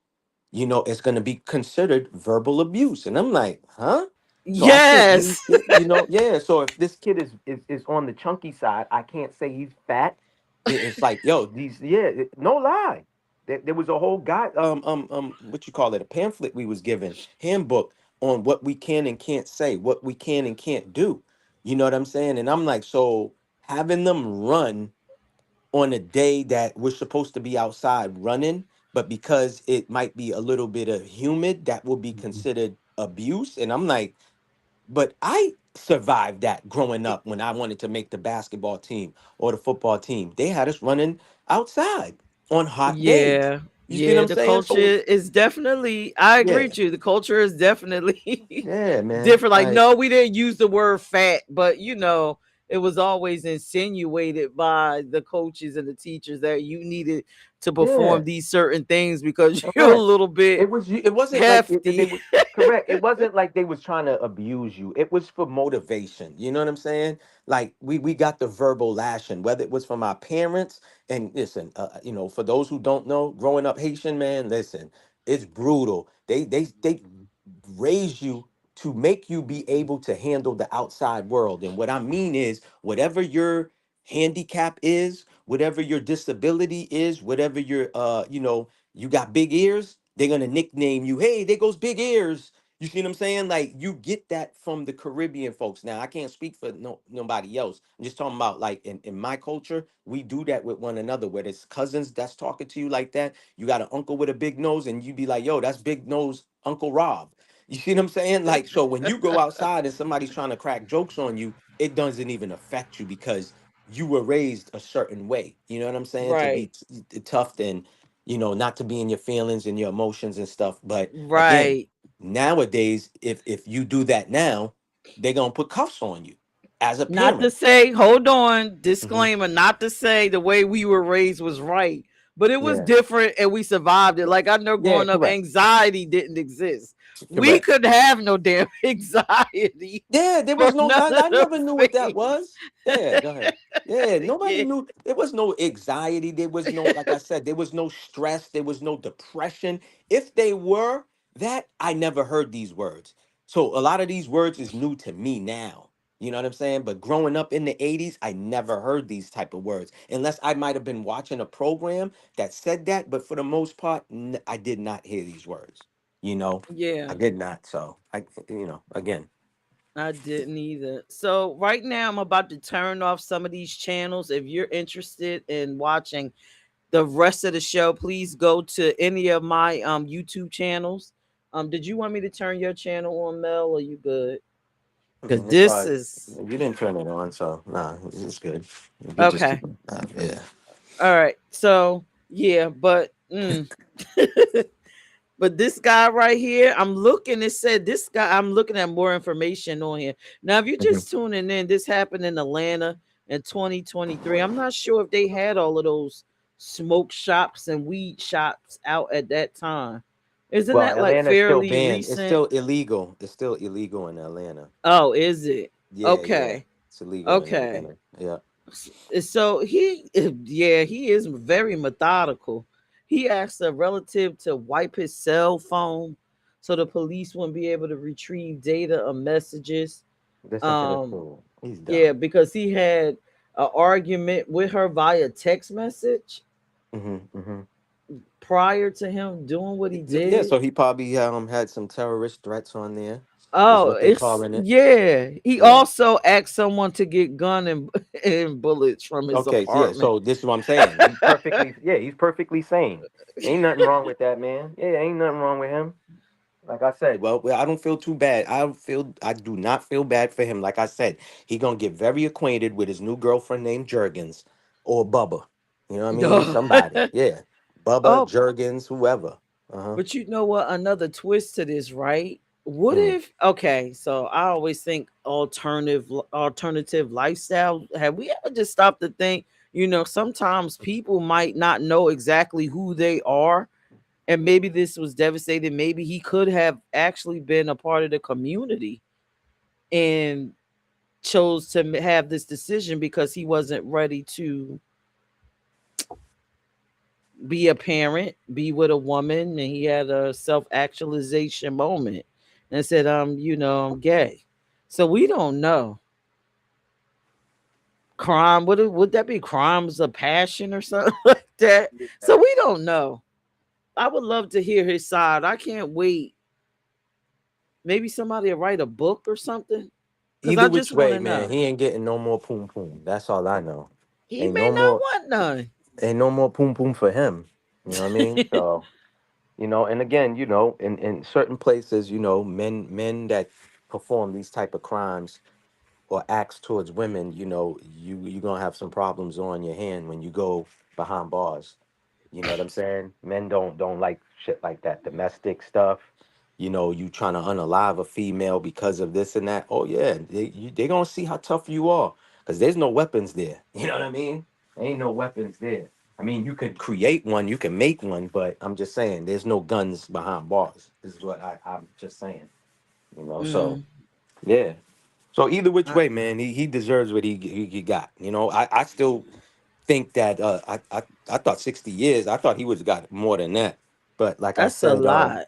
It's going to be considered verbal abuse. And I'm like, huh? So I can't Yes. use it, yeah. So if this kid is on the chunky side, I can't say he's fat. It's like, yo, no lie. There was a whole guy, what you call it, a pamphlet we was given, handbook on what we can and can't say, what we can and can't do. You know what I'm saying? And I'm like, so having them run on a day that we're supposed to be outside running, but because it might be a little bit of humid, that will be Mhm. considered abuse. And I'm like, but I survived that growing up when I wanted to make the basketball team or the football team. They had us running outside on hot days. Yeah, You see what yeah, I'm the saying? culture So it's, is definitely, I agree yeah, with you. The culture is definitely yeah, man. different. Like, Like, no, we didn't use the word fat, but it was always insinuated by the coaches and the teachers that you needed to yeah. perform these certain things because you're a Correct. little bit It wasn't like they hefty. was correct. It wasn't like they was trying to abuse you. It was for motivation. You know what I'm saying? Like we got the verbal lashing, whether it was from our parents. And listen, for those who don't know, growing up Haitian, man, listen, it's brutal. They raise you to make you be able to handle the outside world. And what I mean is, whatever your handicap is, whatever your disability is, whatever your you got big ears, they're gonna nickname you, hey, there goes big ears. You see what I'm saying? Like you get that from the Caribbean folks. Now I can't speak for nobody else. I'm just talking about like in my culture, we do that with one another. Where there's cousins that's talking to you like that. You got an uncle with a big nose, and you be like, yo, that's big nose Uncle Rob. You see what I'm saying? Like, so when you go outside and somebody's trying to crack jokes on you, it doesn't even affect you because you were raised a certain way. You know what I'm saying? To be Right, tough and not to be in your feelings and your emotions and stuff. But again, right. nowadays, if you do that now, they're gonna put cuffs on you as a Not to parent. say, hold on, Hmm. disclaimer, not to say the way we were raised was right, but it was Yeah. different and we survived it. Like I know Yeah. growing up, Correct. anxiety didn't exist. We Correct. couldn't have no damn anxiety Yeah, there was from no. none I of never those knew what that things. was. Yeah, go ahead. Yeah, nobody Yeah, knew. There was no anxiety. There was no, like I said, there was no stress. There was no depression. If they were that, I never heard these words. So a lot of these words is new to me now. You know what I'm saying? But growing up in the 80s, I never heard these type of words. Unless I might have been watching a program that said that, but for the most part, I did not hear these words. You know, I yeah, did not. So again. I didn't either. So right now, I'm about to turn off some of these channels. If you're interested in watching the rest of the show, please go to any of my YouTube channels. Did you want me to turn your channel on, Mel, or you good? I Because mean, it's this fine. is You didn't turn it on, so nah, it's good. You could just keep okay. it. Yeah. All right. So yeah, but but this guy right here, I'm looking. It said this guy. I'm looking at more information on here. Now, if you're Mhm. just tuning in, this happened in Atlanta in 2023. I'm not sure if they had all of those smoke shops and weed shops out at that time. Isn't Well, that like Atlanta is still fairly banned. It's recent? still illegal. It's still illegal in Atlanta. Oh, is it? Yeah, yeah. Okay. It's illegal in Okay. Atlanta. Yeah. So yeah, he is very methodical. He asked a relative to wipe his cell phone so the police wouldn't be able to retrieve data or messages. Listen to this Um, fool. He's yeah, dumb. because he had an argument with her via text message Hmm. prior to him doing what he Yeah, did. so he probably had some terrorist threats on there, is Oh, what they it's calling it. yeah. He Yeah. also asked someone to get gun and, and bullets from his Okay, so yeah, apartment. so this is what I'm saying. He's perfectly sane. Ain't nothing wrong with that man. Yeah, ain't nothing wrong with him. Like I said, well, I don't feel too bad. I do not feel bad for him. Like I said, he gonna get very acquainted with his new girlfriend named Jurgens or Bubba. You know what I mean? Somebody. Yeah. Bubba, Oh, Jurgens, whoever. Uh-huh. but you know what? Another twist to this, right? What Mm. if okay, so I always think alternative lifestyle. Have we ever just stopped to think, sometimes people might not know exactly who they are, and maybe this was devastating. Maybe he could have actually been a part of the community and chose to have this decision because he wasn't ready to be a parent, be with a woman, and he had a self-actualization moment and said, I'm gay. So we don't know. Crime, would that be crimes of passion or something like that? So we don't know. I would love to hear his side. I can't wait. Maybe somebody will write a book or something. Cause Either I just which want way, to man, know. he ain't getting no more poom poom. That's all I know. He Ain't may no not more want none. ain't no more poom poom for him. You know what I mean? So and again, in certain places, men that perform these type of crimes, or acts towards women, you're gonna have some problems on your hand when you go behind bars. You know what I'm saying? Men don't like shit like that. Domestic stuff. You trying to unalive a female because of this and that. Oh yeah, they gonna see how tough you are because there's no weapons there. You know what I mean? There ain't no weapons there. I mean, you could create one, you can make one, but I'm just saying, there's no guns behind bars. This is what I'm just saying. So Mm, yeah. So either which I, way, man, he deserves what he got. I still think that I thought 60 years. I thought he would have got more than that. But like I that's a said, lot.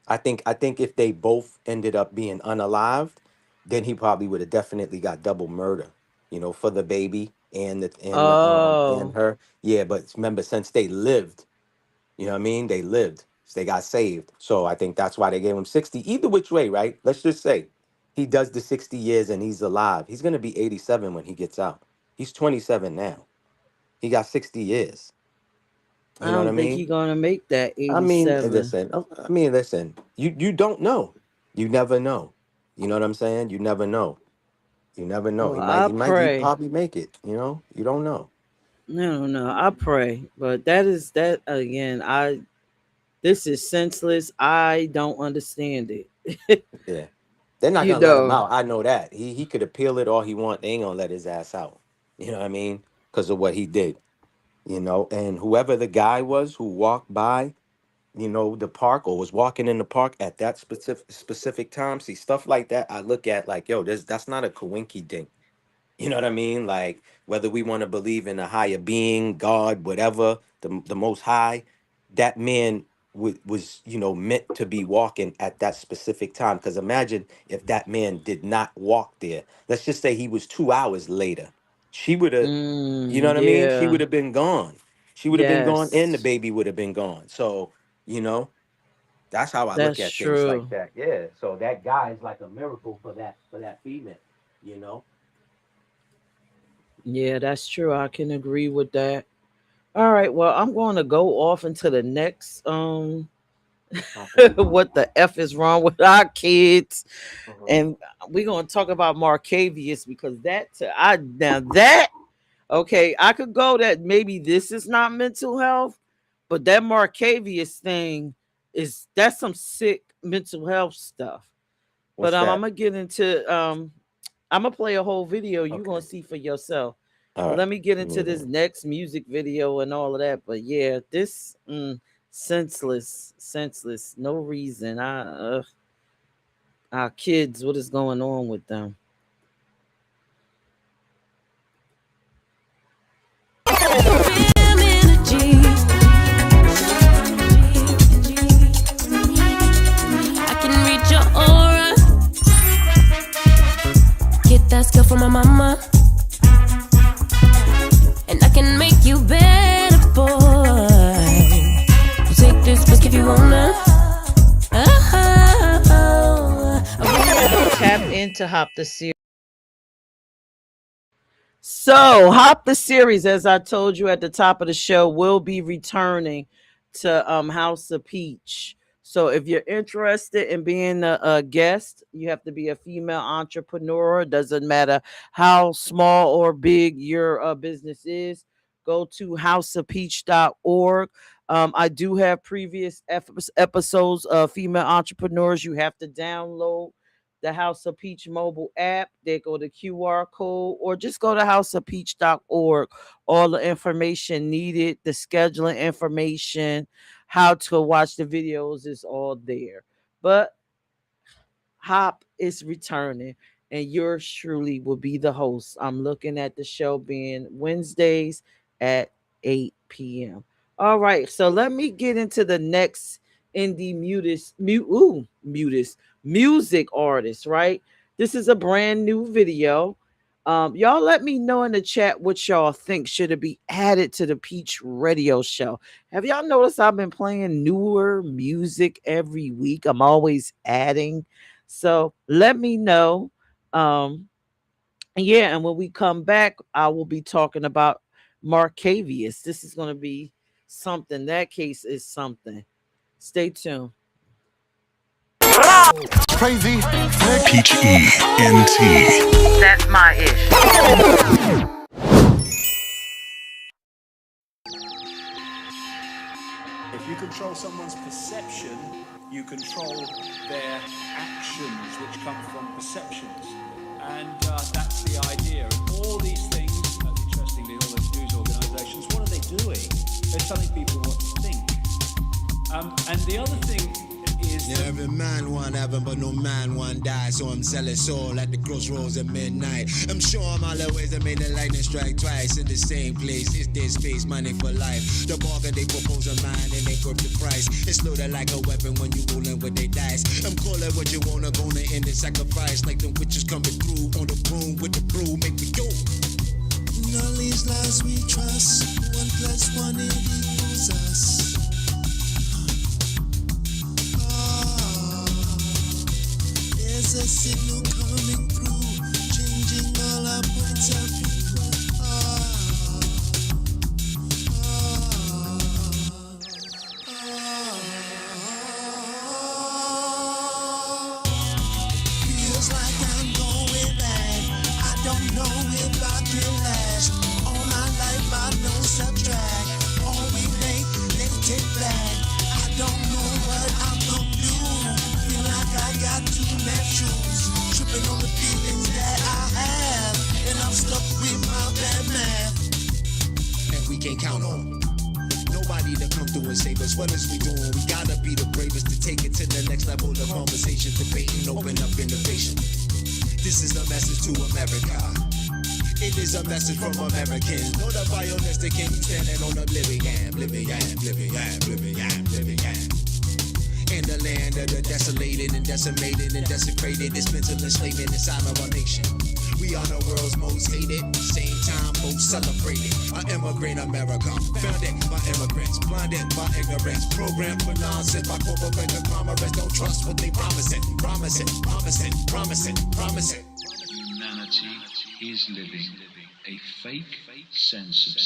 I think if they both ended up being unalived, then he probably would have definitely got double murder. For the baby and Oh, her. Yeah, but remember, since they lived, you know what I mean? They lived. So they got saved. So I think that's why they gave him 60. Either which way, right? Let's just say he does the 60 years and he's alive. He's gonna be 87 when he gets out. He's 27 now. He got 60 years. I You know what I don't think he mean? gonna make that I mean, 87. listen. Listen. You don't know. You never know. You know what I'm saying? You never know. You never know. Well, He might. I He pray. probably make it. You don't know. No, no, I pray. But that is that again. This is senseless. I don't understand it. Yeah. They're not you gonna let him know. out. I know that. He could appeal it all he want. They ain't gonna let his ass out. You know what I mean? Because of what he did. And whoever the guy was who walked by, the park or was walking in the park at that specific time. See, stuff like that, I look at like, yo, that's not a coinky dink. You know what I mean? Like whether we want to believe in a higher being, God, whatever, the Most High, that man was meant to be walking at that specific time. Because imagine if that man did not walk there. Let's just say he was 2 hours later. She would have, you know Mm, what I mean? She yeah. would have been gone. She would have been gone, and the Yes. baby would have been gone. So you know that's how I look That's at things like true. that. Yeah. So that guy is like a miracle for that female. You know. Yeah, that's true. I can agree with that. All right. Well, I'm going to go off into the next Okay. what the F is wrong with our kids. Mhm. And we're gonna talk about Marcavius because I now that okay, I could go that maybe this is not mental health, but that Marcavius thing that's some sick mental health stuff. But What's I'm that? gonna get into I'm gonna play a whole video. You're gonna Okay. see for yourself. All But right. let me get Give me into a this minute. next music video and all of that. But yeah, this senseless, no reason. Our kids, what is going on with them? I can read your aura. Get that skill from my mama. And I can make you better, boy. You take this risk if you wanna. Tap into Hop the Series. So, Hop the Series, as I told you at the top of the show, will be returning to House of Peach. So, if you're interested in being a guest, you have to be a female entrepreneur. Doesn't matter how small or big your business is. Go to houseofpeach.org. I do have previous episodes of female entrepreneurs. You have to download the House of Peach mobile app. They go to QR code or just go to houseofpeach.org. All the information needed, the scheduling information, how to watch the videos is all there. But Hop is returning, and yours truly will be the host. I'm looking at the show being Wednesdays at 8 p.m. All right, so let me get into the next indie mutis music artist, right? This is a brand new video. Y'all let me know in the chat what y'all think should it be added to the Peach Radio Show. Have y'all noticed I've been playing newer music every week? I'm always adding, so let me know. Um, yeah, and when we come back, I will be talking about Marcavius. This is going to be something. That case is something. Stay tuned. Crazy. Peach ENT. That's my ish. If you control someone's perception, you control their actions, which come from perceptions. And that's the idea. And all these things, interestingly, all those news organisations, what are they doing? They're telling people what to think. And the other thing is... Yeah, every man want heaven, but no man want die. So I'm selling soul at the crossroads at midnight. I'm sure I'm all the ways that made the lightning strike twice in the same place. It's their space, money for life. The bargain they propose a mine and they grip the price. It's loaded like a weapon when you rolling with they dice. I'm calling what you wanna, gonna end in sacrifice. Like the witches coming through on the broom with the brew, make me go. In all these lies we trust, 1 + 1 equals us. There's a signal coming through, changing all our points of view. Feels like I'm going back. I don't know if I can last. All my life I know subtract. All we make, they take back. I don't know what I'm gonna do. Feel like I got two left shoes. Tripping on the feelings that I have. And I'm stuck with my bad math. And we can't count on nobody to come through and save us. What is we doing? We gotta be the bravest to take it to the next level of conversation, debating, open up innovation. This is a message to America. It is a message from Americans. Know the violence that can you standing on the living yam, living yam, living yam, living yam, living yam. In the land of the desolated and decimated and desecrated, it's mental enslavement inside of our nation. We are the world's most hated, same time most celebrated. An immigrant America, founded by immigrants, blinded by ignorance, programmed for nonsense by corporate conglomerates. Don't trust what they promising, promising, promising, promising, promising. Humanity is living a fake sense of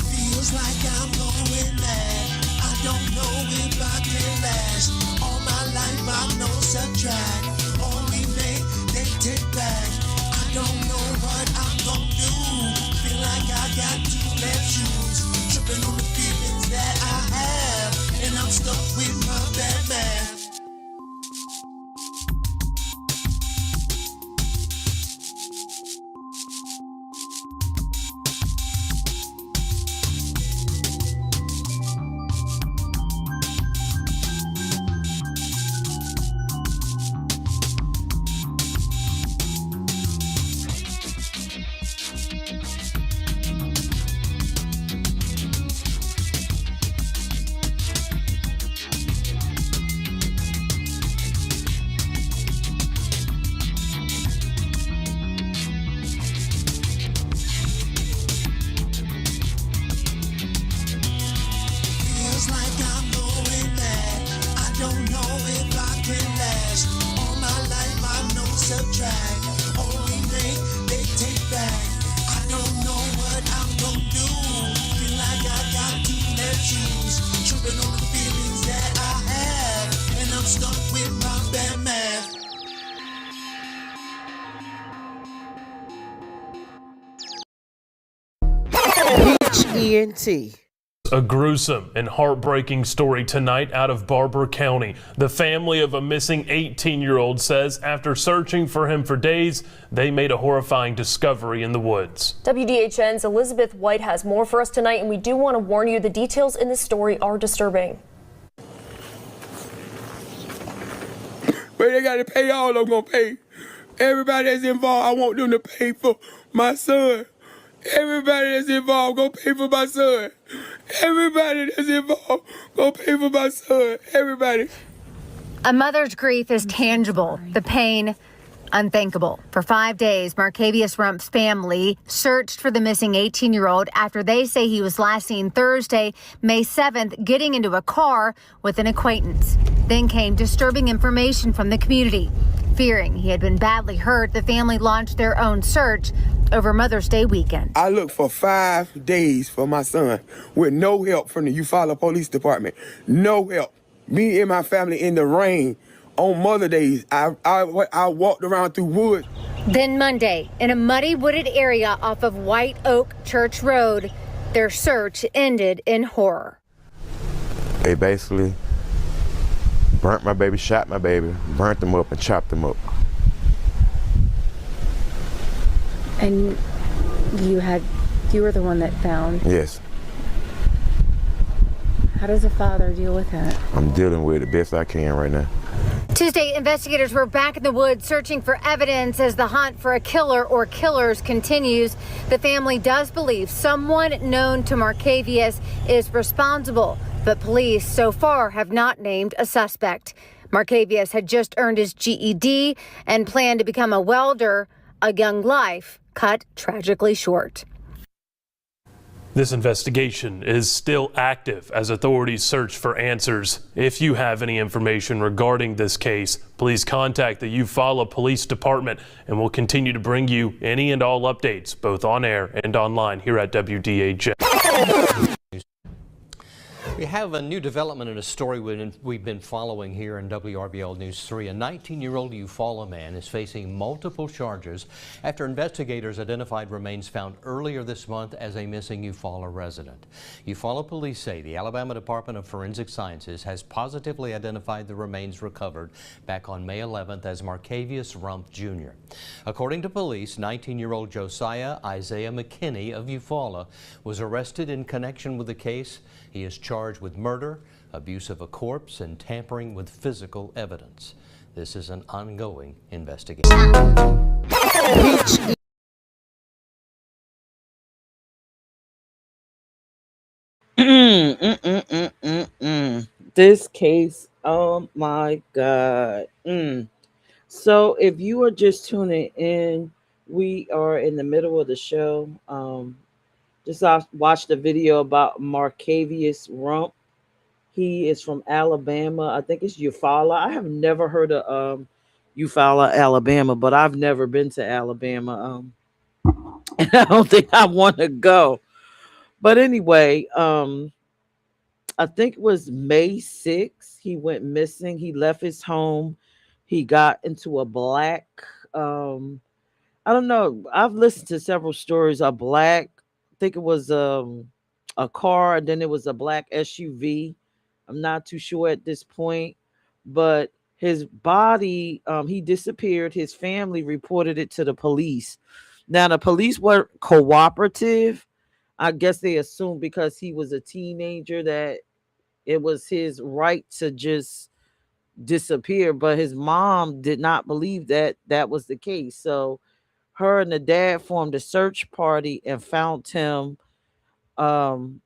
Feels like I'm going mad. I don't know if I can last. All my life I know subtract. All we make, they take back. I don't know what I'm gonna do. Feel like I got two left shoes. Tripping on the feelings that I have. And I'm stuck with my bad math. Feels like I'm going mad. I don't know if I can last. All my life I know subtract. All we make, they take back. I don't know what I'm gonna do. Feel like I got two left shoes. Tripping on the feelings that I have. And I'm stuck with my bad math. Peach ENT. A gruesome and heartbreaking story tonight out of Barber County. The family of a missing 18-year-old says after searching for him for days, they made a horrifying discovery in the woods. WDHN's Elizabeth White has more for us tonight, and we do want to warn you the details in this story are disturbing. But they got to pay all I'm going to pay. Everybody that's involved, I want them to pay for my son. Everybody that's involved, go pay for my son. Everybody that's involved, go pay for my son. Everybody. A mother's grief is tangible. The pain, unthinkable. For 5 days, Marcavius Rump's family searched for the missing 18-year-old after they say he was last seen Thursday, May 7th, getting into a car with an acquaintance. Then came disturbing information from the community. Fearing he had been badly hurt, the family launched their own search over Mother's Day weekend. I looked for 5 days for my son with no help from the Eufaula Police Department. No help. Me and my family in the rain On Mother Days, I walked around through woods. Then Monday, in a muddy wooded area off of White Oak Church Road, their search ended in horror. They basically burnt my baby, shot my baby, burnt them up and chopped them up. And you were the one that found? Yes. How does a father deal with that? I'm dealing with it best I can right now. Tuesday, investigators were back in the woods searching for evidence as the hunt for a killer or killers continues. The family does believe someone known to Markavius is responsible, but police so far have not named a suspect. Markavius had just earned his GED and planned to become a welder, a young life cut tragically short. This investigation is still active as authorities search for answers. If you have any information regarding this case, please contact the Eufaula Police Department, and we'll continue to bring you any and all updates, both on air and online here at WDAJ. We have a new development in a story we've been following here in WRBL News 3. A 19-year-old Eufaula man is facing multiple charges after investigators identified remains found earlier this month as a missing Eufaula resident. Eufaula police say the Alabama Department of Forensic Sciences has positively identified the remains recovered back on May 11th as Markavius Rump Jr. According to police, 19-year-old Josiah Isaiah McKinney of Eufaula was arrested in connection with the case. He is charged with murder, abuse of a corpse, and tampering with physical evidence. This is an ongoing investigation. This case, oh my God. So if you are just tuning in, we are in the middle of the show. Just watched the video about Markavius Rump. He is from Alabama. I think it's Eufaula. I have never heard of Eufaula, Alabama, but I've never been to Alabama. And I don't think I want to go. But anyway, I think it was May 6th. He went missing. He left his home. He got into a black, I don't know. I've listened to several stories. A black, I think it was a car, and then it was a black SUV. I'm not too sure at this point, but his body, he disappeared. His family reported it to the police. Now the police were cooperative. I guess they assumed because he was a teenager that it was his right to just disappear, but his mom did not believe that that was the case. So her and the dad formed a search party and found him on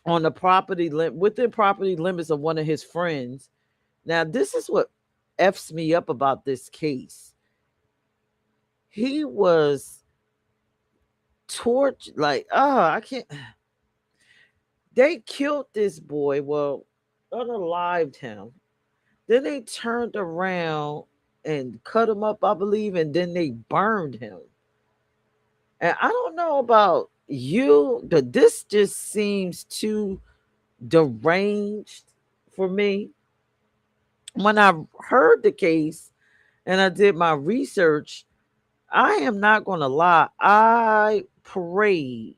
the within property limits of one of his friends. Now this is what f's me up about this case. He was tortured, like, I can't. They killed this boy, well, unalived him. Then they turned around and cut him up, I believe, and then they burned him. And I don't know about you, but this just seems too deranged for me. When I heard the case and I did my research, I am not going to lie. I prayed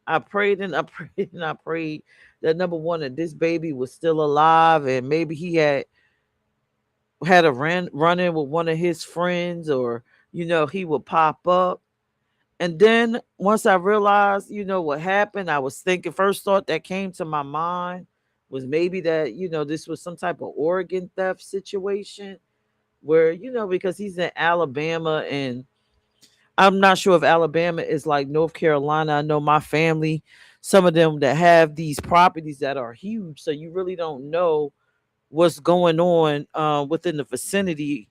and I prayed and I prayed that, number one, that this baby was still alive, and maybe he had a run in with one of his friends, or he would pop up. And then once I realized what happened, I was thinking, first thought that came to my mind was maybe that this was some type of organ theft situation where because he's in Alabama, and I'm not sure if Alabama is like North Carolina. I know my family, some of them that have these properties that are huge, so you really don't know what's going on within the vicinity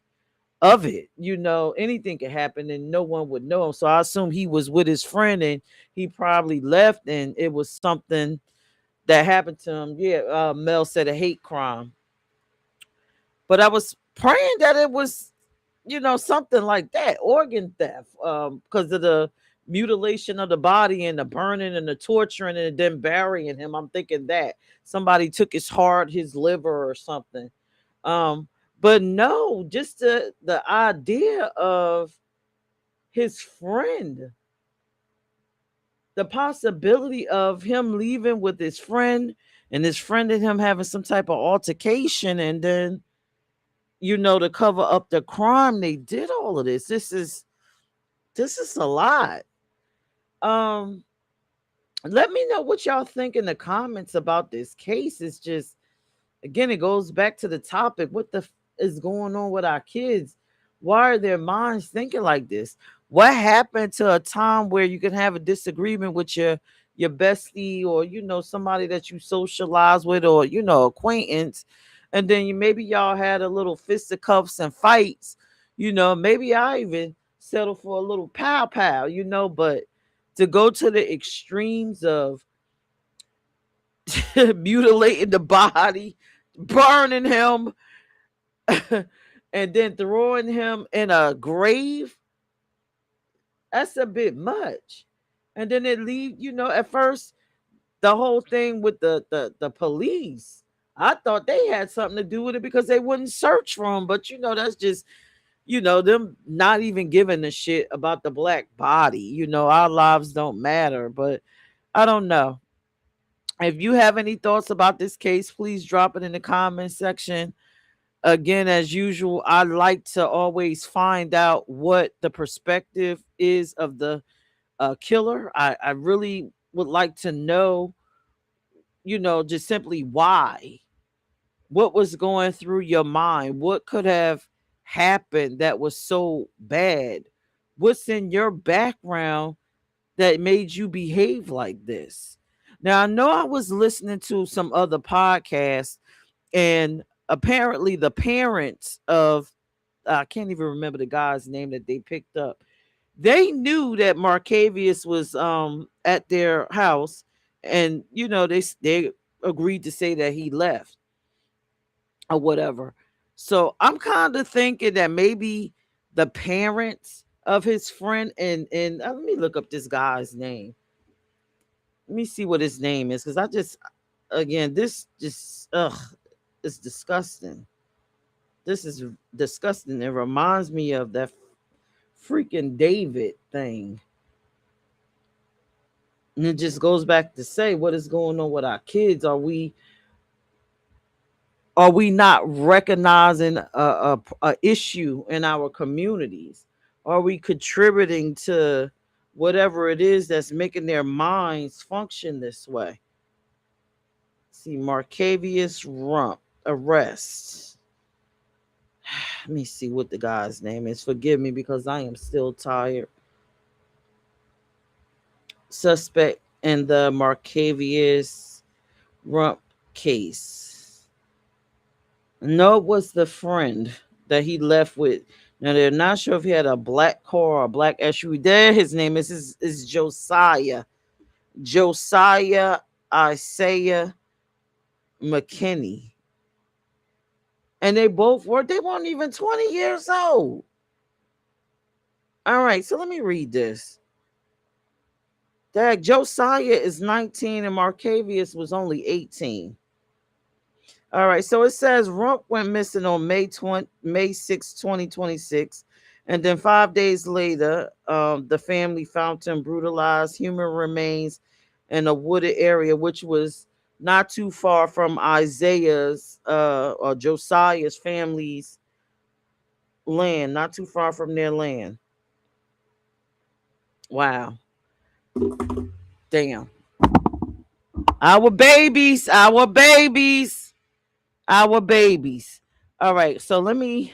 of it. Anything could happen and no one would know. So I assume he was with his friend and he probably left, and it was something that happened to him. Yeah, Mel said a hate crime. But I was praying that it was something like that, organ theft, because of the mutilation of the body and the burning and the torturing and then burying him. I'm thinking that somebody took his heart, his liver or something. But But no, just the idea of his friend, the possibility of him leaving with his friend and his friend and him having some type of altercation, and then to cover up the crime, they did all of this. This is a lot. Um let me know what y'all think in the comments about this case. It's just, again, it goes back to the topic. What is going on with our kids? Why are their minds thinking like this? What happened to a time where you can have a disagreement with your bestie, or somebody that you socialize with, or acquaintance, and then maybe y'all had a little fisticuffs and fights. Maybe I even settle for a little pow pow. But to go to the extremes of mutilating the body, burning him, and then throwing him in a grave, that's a bit much. And then it leave, at first, the whole thing with the police, I thought they had something to do with it because they wouldn't search for him. But that's just, them not even giving a shit about the black body. Our lives don't matter. But I don't know. If you have any thoughts about this case, please drop it in the comment section. Again, as usual, I like to always find out what the perspective is of the killer. I really would like to know, just simply why. What was going through your mind? What could have happened that was so bad? What's in your background that made you behave like this? Now, I know I was listening to some other podcasts, and apparently the parents of, I can't even remember the guy's name that they picked up. They knew that Marcavius was at their house, and they agreed to say that he left or whatever. So I'm kind of thinking that maybe the parents of his friend, and let me look up this guy's name. Let me see what his name is, because I just, again, this just, it's disgusting. This is disgusting. It reminds me of that freaking David thing. And it just goes back to say, what is going on with our kids? Are we not recognizing a issue in our communities? Are we contributing to whatever it is that's making their minds function this way? See, Marcavius Rump arrest. Let me see what the guy's name is. Forgive me because I am still tired. Suspect in the Marcavius Rump case. No, it was the friend that he left with. Now they're not sure if he had a black car or a black SUV. There, his name is Josiah. Josiah Isaiah McKinney. And they weren't even 20 years old. All right, so let me read this. That Josiah is 19 and Marcavius was only 18. All right, so it says Rump went missing on May 6, 2026. And then 5 days later, the family found him brutalized, human remains in a wooded area, which was not too far from Isaiah's or Josiah's family's land, not too far from their land. Wow. Damn. Our babies, our babies, our babies. All right, so let me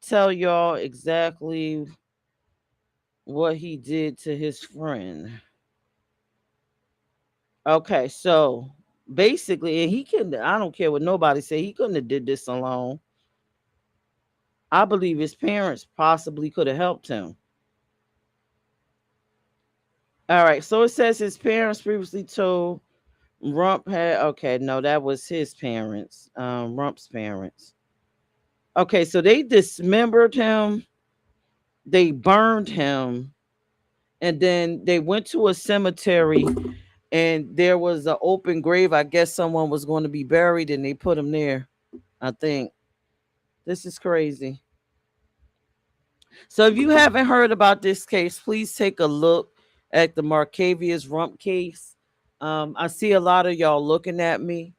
tell y'all exactly what he did to his friend. Okay, so basically, and I don't care what nobody say, he couldn't have did this alone. I believe his parents possibly could have helped him. All right, so it says his parents previously told Rump had, okay, no, that was his parents, Rump's parents. Okay, so they dismembered him, they burned him, and then they went to a cemetery, and there was an open grave. I guess someone was going to be buried, and they put him there, I think. This is crazy. So if you haven't heard about this case, please take a look at the Marcavius Rump case. I see a lot of y'all looking at me.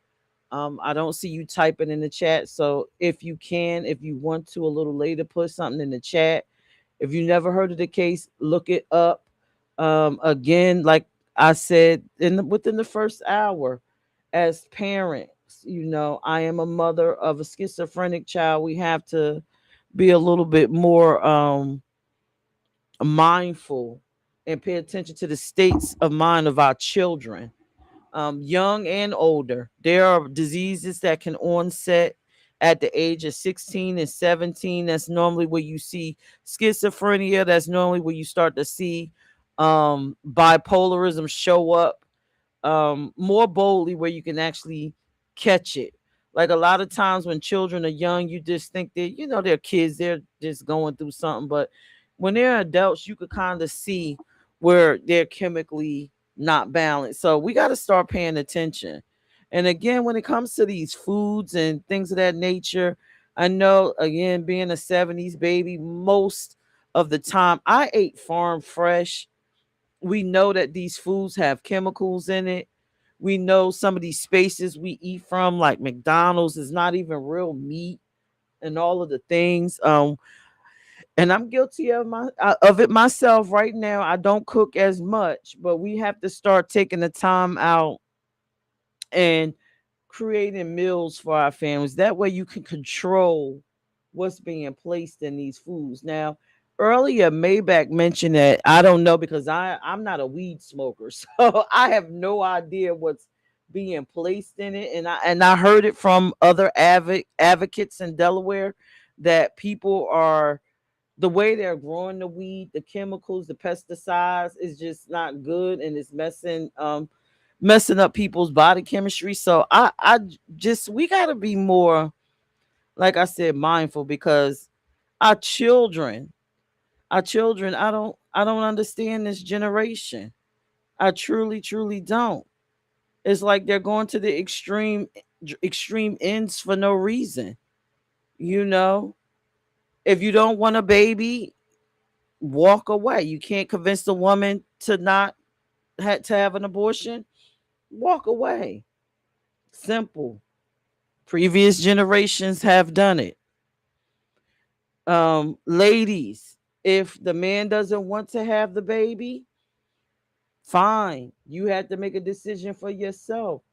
I don't see you typing in the chat. So if you can, if you want to, a little later, put something in the chat. If you never heard of the case, look it up. Again, like I said within the first hour, as parents, I am a mother of a schizophrenic child. We have to be a little bit more mindful and pay attention to the states of mind of our children, young and older. There are diseases that can onset at the age of 16 and 17. That's normally where you see schizophrenia. That's normally where you start to see bipolarism show up more boldly, where you can actually catch it. Like a lot of times when children are young, you just think that, they're kids, they're just going through something. But when they're adults, you could kind of see where they're chemically not balanced. So we got to start paying attention. And again, when it comes to these foods and things of that nature, I know, again, being a 70s baby, most of the time I ate farm fresh. We know that these foods have chemicals in it. We know some of these spaces we eat from, like McDonald's, is not even real meat and all of the things. And I'm guilty of it myself right now. I don't cook as much, but we have to start taking the time out and creating meals for our families. That way you can control what's being placed in these foods. Now, earlier Maybach mentioned that I don't know because I'm not a weed smoker, so I have no idea what's being placed in it. And I heard it from other advocates in Delaware that people are, the way they're growing the weed, the chemicals, the pesticides is just not good, and it's messing up people's body chemistry. So I just, we got to be more, like I said, mindful, because our children, I don't understand this generation. I truly don't. It's like they're going to the extreme ends for no reason. You know, if you don't want a baby, walk away. You can't convince the woman to not to have an abortion. Walk away. Simple. Previous generations have done it. Ladies, if the man doesn't want to have the baby, fine. You have to make a decision for yourself.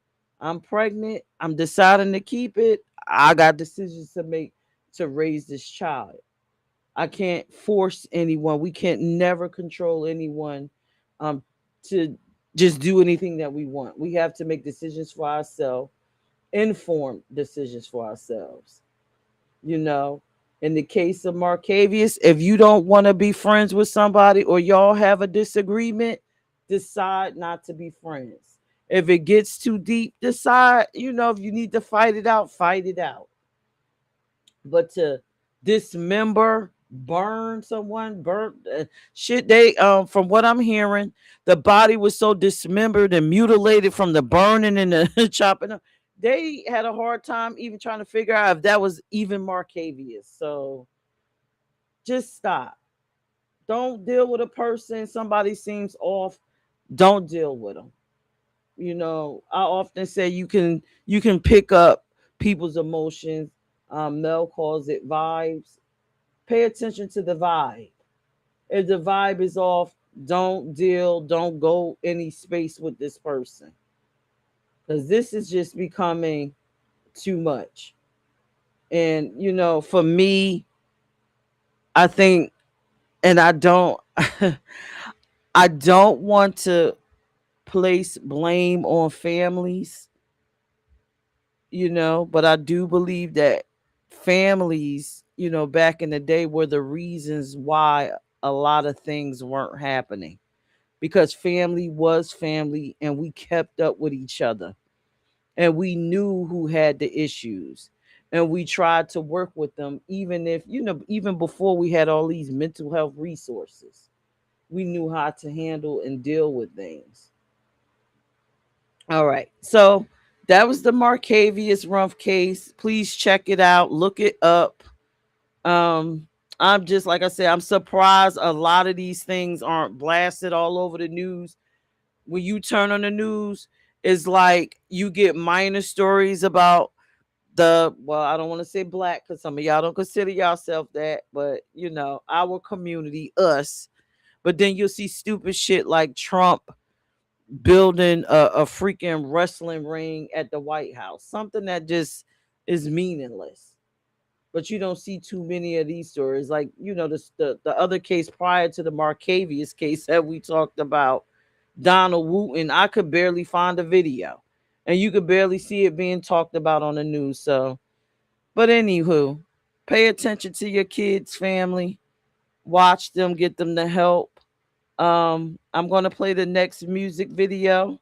I'm pregnant. I'm deciding to keep it. I got decisions to make to raise this child. I can't force anyone. We can't never control anyone um to just do anything that we want. We have to make decisions for ourselves, informed decisions for ourselves. You know, in the case of Marcavius, if you don't want to be friends with somebody or y'all have a disagreement, decide not to be friends. If it gets too deep, decide, if you need to fight it out, fight it out. But to dismember, burn someone, burn shit, they from what I'm hearing, the body was so dismembered and mutilated from the burning and the chopping up. They had a hard time even trying to figure out if that was even Marcavius. So just stop. Don't deal with a person. Somebody seems off. Don't deal with them. I often say you can pick up people's emotions. Mel calls it vibes. Pay attention to the vibe. If the vibe is off, don't go any space with this person, because this is just becoming too much. And for me, I think, and I don't, I don't want to place blame on families, but I do believe that families, back in the day were the reasons why a lot of things weren't happening, because family was family and we kept up with each other and we knew who had the issues and we tried to work with them, even if, even before we had all these mental health resources. We knew how to handle and deal with things. All right. So that was the Marcavius Rumpf case. Please check it out. Look it up. Um, I'm just like I said, I'm surprised a lot of these things aren't blasted all over the news. When you turn on the news, it's like you get minor stories about I don't want to say black because some of y'all don't consider yourself that, but our community, us. But then you'll see stupid shit like Trump building a freaking wrestling ring at the White House, something that just is meaningless. But you don't see too many of these stories. Like, the other case prior to the Marcavius case that we talked about, Donald Wooten, I could barely find a video. And you could barely see it being talked about on the news. So, but anywho, pay attention to your kids, family. Watch them, get them the help. I'm gonna play the next music video.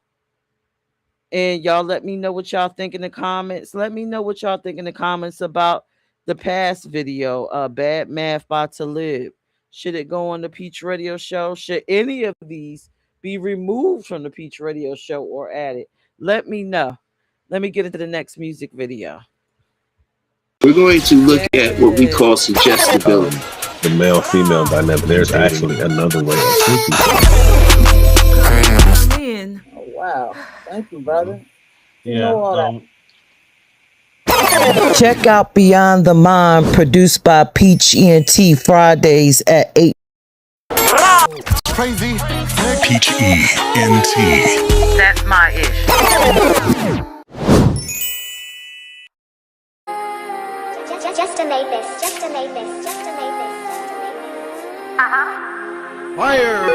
And y'all let me know what y'all think in the comments. Let me know what y'all think in the comments about the past video, Bad Math by Talib. Should it go on the Peach Radio Show? Should any of these be removed from the Peach Radio Show or added? Let me know. Let me get into the next music video. We're going to look at what we call suggestibility. The male-female dynamic. There's actually another way of thinking. Oh, wow. Thank you, brother. Yeah. Check out Beyond the Mind, produced by Peach ENT, Fridays at 8. Crazy. Peach ENT. That's my ish. Just to make this, just to make this, just to make this. Fire.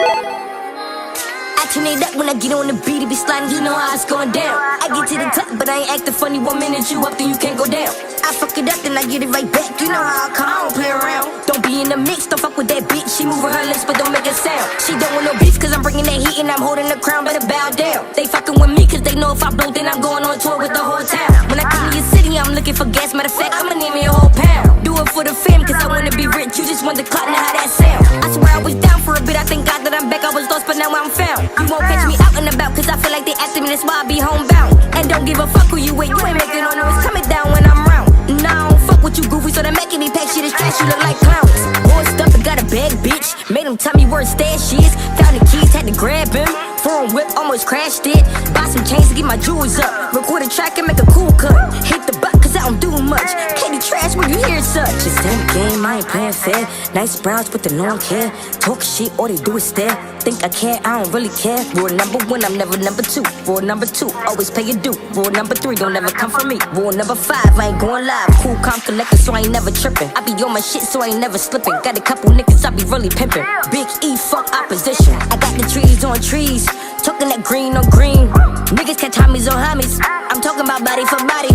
I turn it up when I get on the beat, it be sliding, you know how it's going down. I get to the top, but I ain't acting funny. 1 minute you up, then you can't go down. I fuck it up, then I get it right back. You know how I come, I don't play around. Don't be in the mix, don't fuck with that bitch. She moving her lips, but don't make a sound. She don't want no beef, cause I'm bringing that heat and I'm holding the crown, better bow down. They fucking with me, cause they know if I blow, then I'm going on tour with the whole town. When I come to your city, I'm looking for gas. Matter of fact, I'ma need me a whole pound. Do it for the fam, cause I wanna be rich. You just want the clout, now how that sound. I swear I was down for a bit, I thank God that I'm back. I was lost, but now I'm found. You won't catch me out and about, cause I feel like they after me, that's why I be homebound. And don't give a fuck who you with, you ain't making no noise, coming down when I'm round. Nah, I don't fuck with you goofy, so they making me pack shit is trash, you look like clowns. Boy stuff and got a bad bitch, made him tell me where his stash is. Found the keys, had to grab him, foreign whip, almost crashed it. Buy some chains to get my jewels up, record a track and make a cool cut. Hit the butt, cause I don't do much, candy trash when you hear such. It's in the game, I ain't playing fair. Nice brows, but they don't care. Talk shit, all they do is stare. Think I care, I don't really care. Rule number 1, I'm never number 2. Rule number 2, always pay your due. Rule number 3, don't ever come for me. Rule number 5, I ain't going live. Cool, calm, collector, so I ain't never tripping. I be on my shit, so I ain't never slipping. Got a couple niggas, I be really pimping. Big E, fuck opposition. I got the trees on trees, talking that green on green. Niggas catch homies on homies. I'm talking about body for body.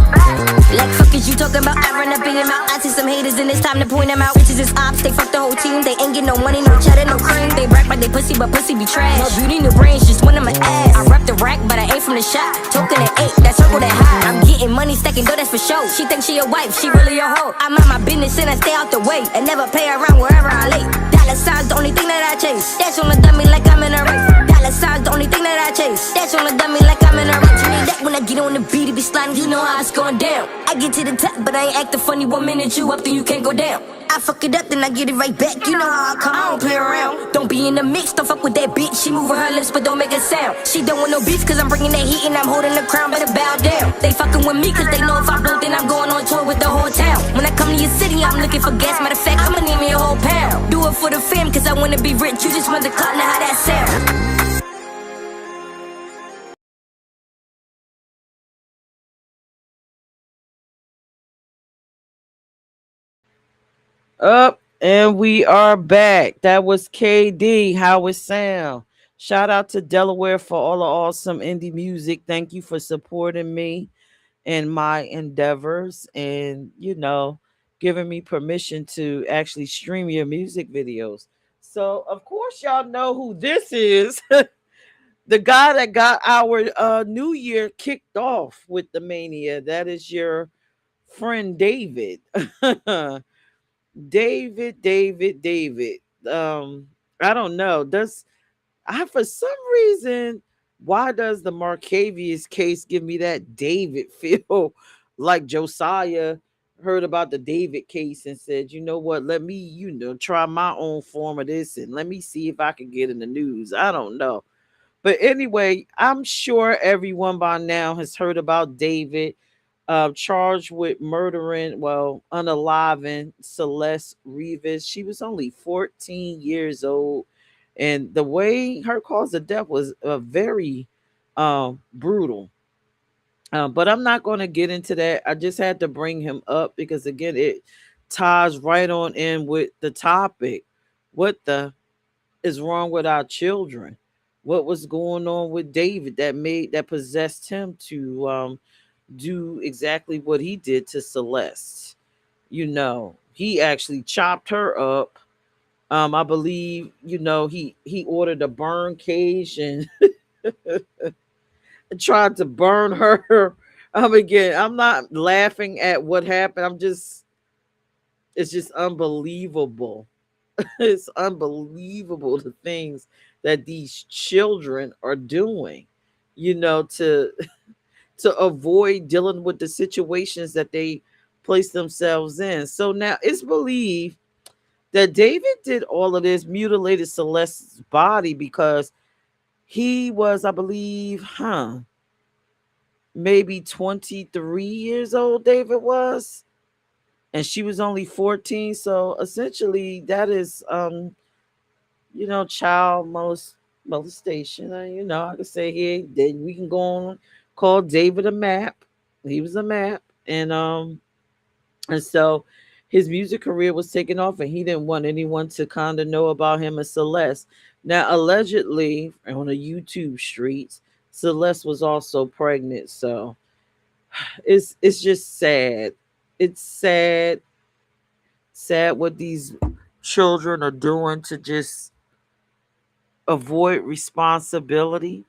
Like fuck is you talking about? I run up in your mouth. I see some haters and it's time to point them out. Bitches is ops, they fuck the whole team. They ain't get no money, no cheddar, no cream. They rap like they pussy, but pussy be trash. No beauty, no brains, just one of my ass. I rap the rack, but I ain't from the shop. Talking at 8, that circle that high. I'm getting money, stacking dough, that's for sure. She thinks she a wife, she really a hoe. I'm on my business and I stay out the way and never play around wherever I lay. Dollar signs, the only thing that I chase. That's on the dummy like I'm in a race. Dollar signs, the only thing that I chase. That's on the dummy like I'm in a race. That when I get on the beat, it be sliding, you know how it's going down. I get to the top, but I ain't acting funny. 1 minute you up, then you can't go down. I fuck it up, then I get it right back. You know how I come, I don't play around. Don't be in the mix, don't fuck with that bitch. She moving her lips, but don't make a sound. She don't want no beef, cause I'm bringing that heat and I'm holding the crown, better bow down. They fucking with me, cause they know if I blow, then I'm going on tour with the whole town. When I come to your city, I'm looking for gas. Matter of fact, I'ma need me a whole pound. Do it for the fam, cause I wanna be rich. You just want the clout, now how that sound. Up and we are back. That was KD. How it sound? Shout out to Delaware for all the awesome indie music. Thank you for supporting me in my endeavors and giving me permission to actually stream your music videos. So of course y'all know who this is. The guy that got our new year kicked off with the mania. That is your friend David. David. I don't know. For some reason, why does the Marcavius case give me that David feel like Josiah heard about the David case and said, you know what, let me, try my own form of this and let me see if I can get in the news. I don't know. But anyway, I'm sure everyone by now has heard about David, charged with murdering, well, unaliving Celeste Rivas. She was only 14 years old. And the way her cause of death was very brutal. But I'm not going to get into that. I just had to bring him up because, again, it ties right on in with the topic. What the is wrong with our children? What was going on with David that possessed him to do exactly what he did to Celeste? He actually chopped her up. I believe, he ordered a burn cage and tried to burn her. Again, I'm not laughing at what happened. It's just unbelievable. It's unbelievable the things that these children are doing, to to avoid dealing with the situations that they place themselves in. So now it's believed that David did all of this, mutilated Celeste's body because he was, I believe, maybe 23 years old, David was, and she was only 14. So essentially that is child molestation. I could say here, then we can go on, call David a map. He was a map. And so his music career was taking off and he didn't want anyone to kind of know about him and Celeste. Now allegedly on the YouTube streets, Celeste was also pregnant. So it's just sad. It's sad what these children are doing to just avoid responsibility.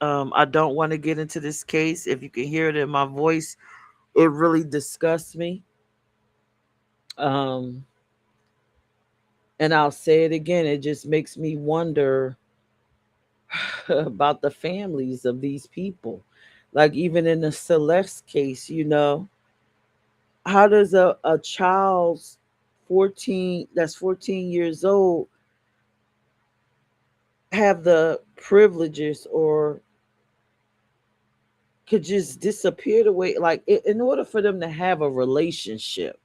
I don't want to get into this case. If you can hear it in my voice, it really disgusts me. Um, and I'll say it again, it just makes me wonder about the families of these people. Like even in the Celeste case, how does a child's 14 years old have the privileges or could just disappear the way, like in order for them to have a relationship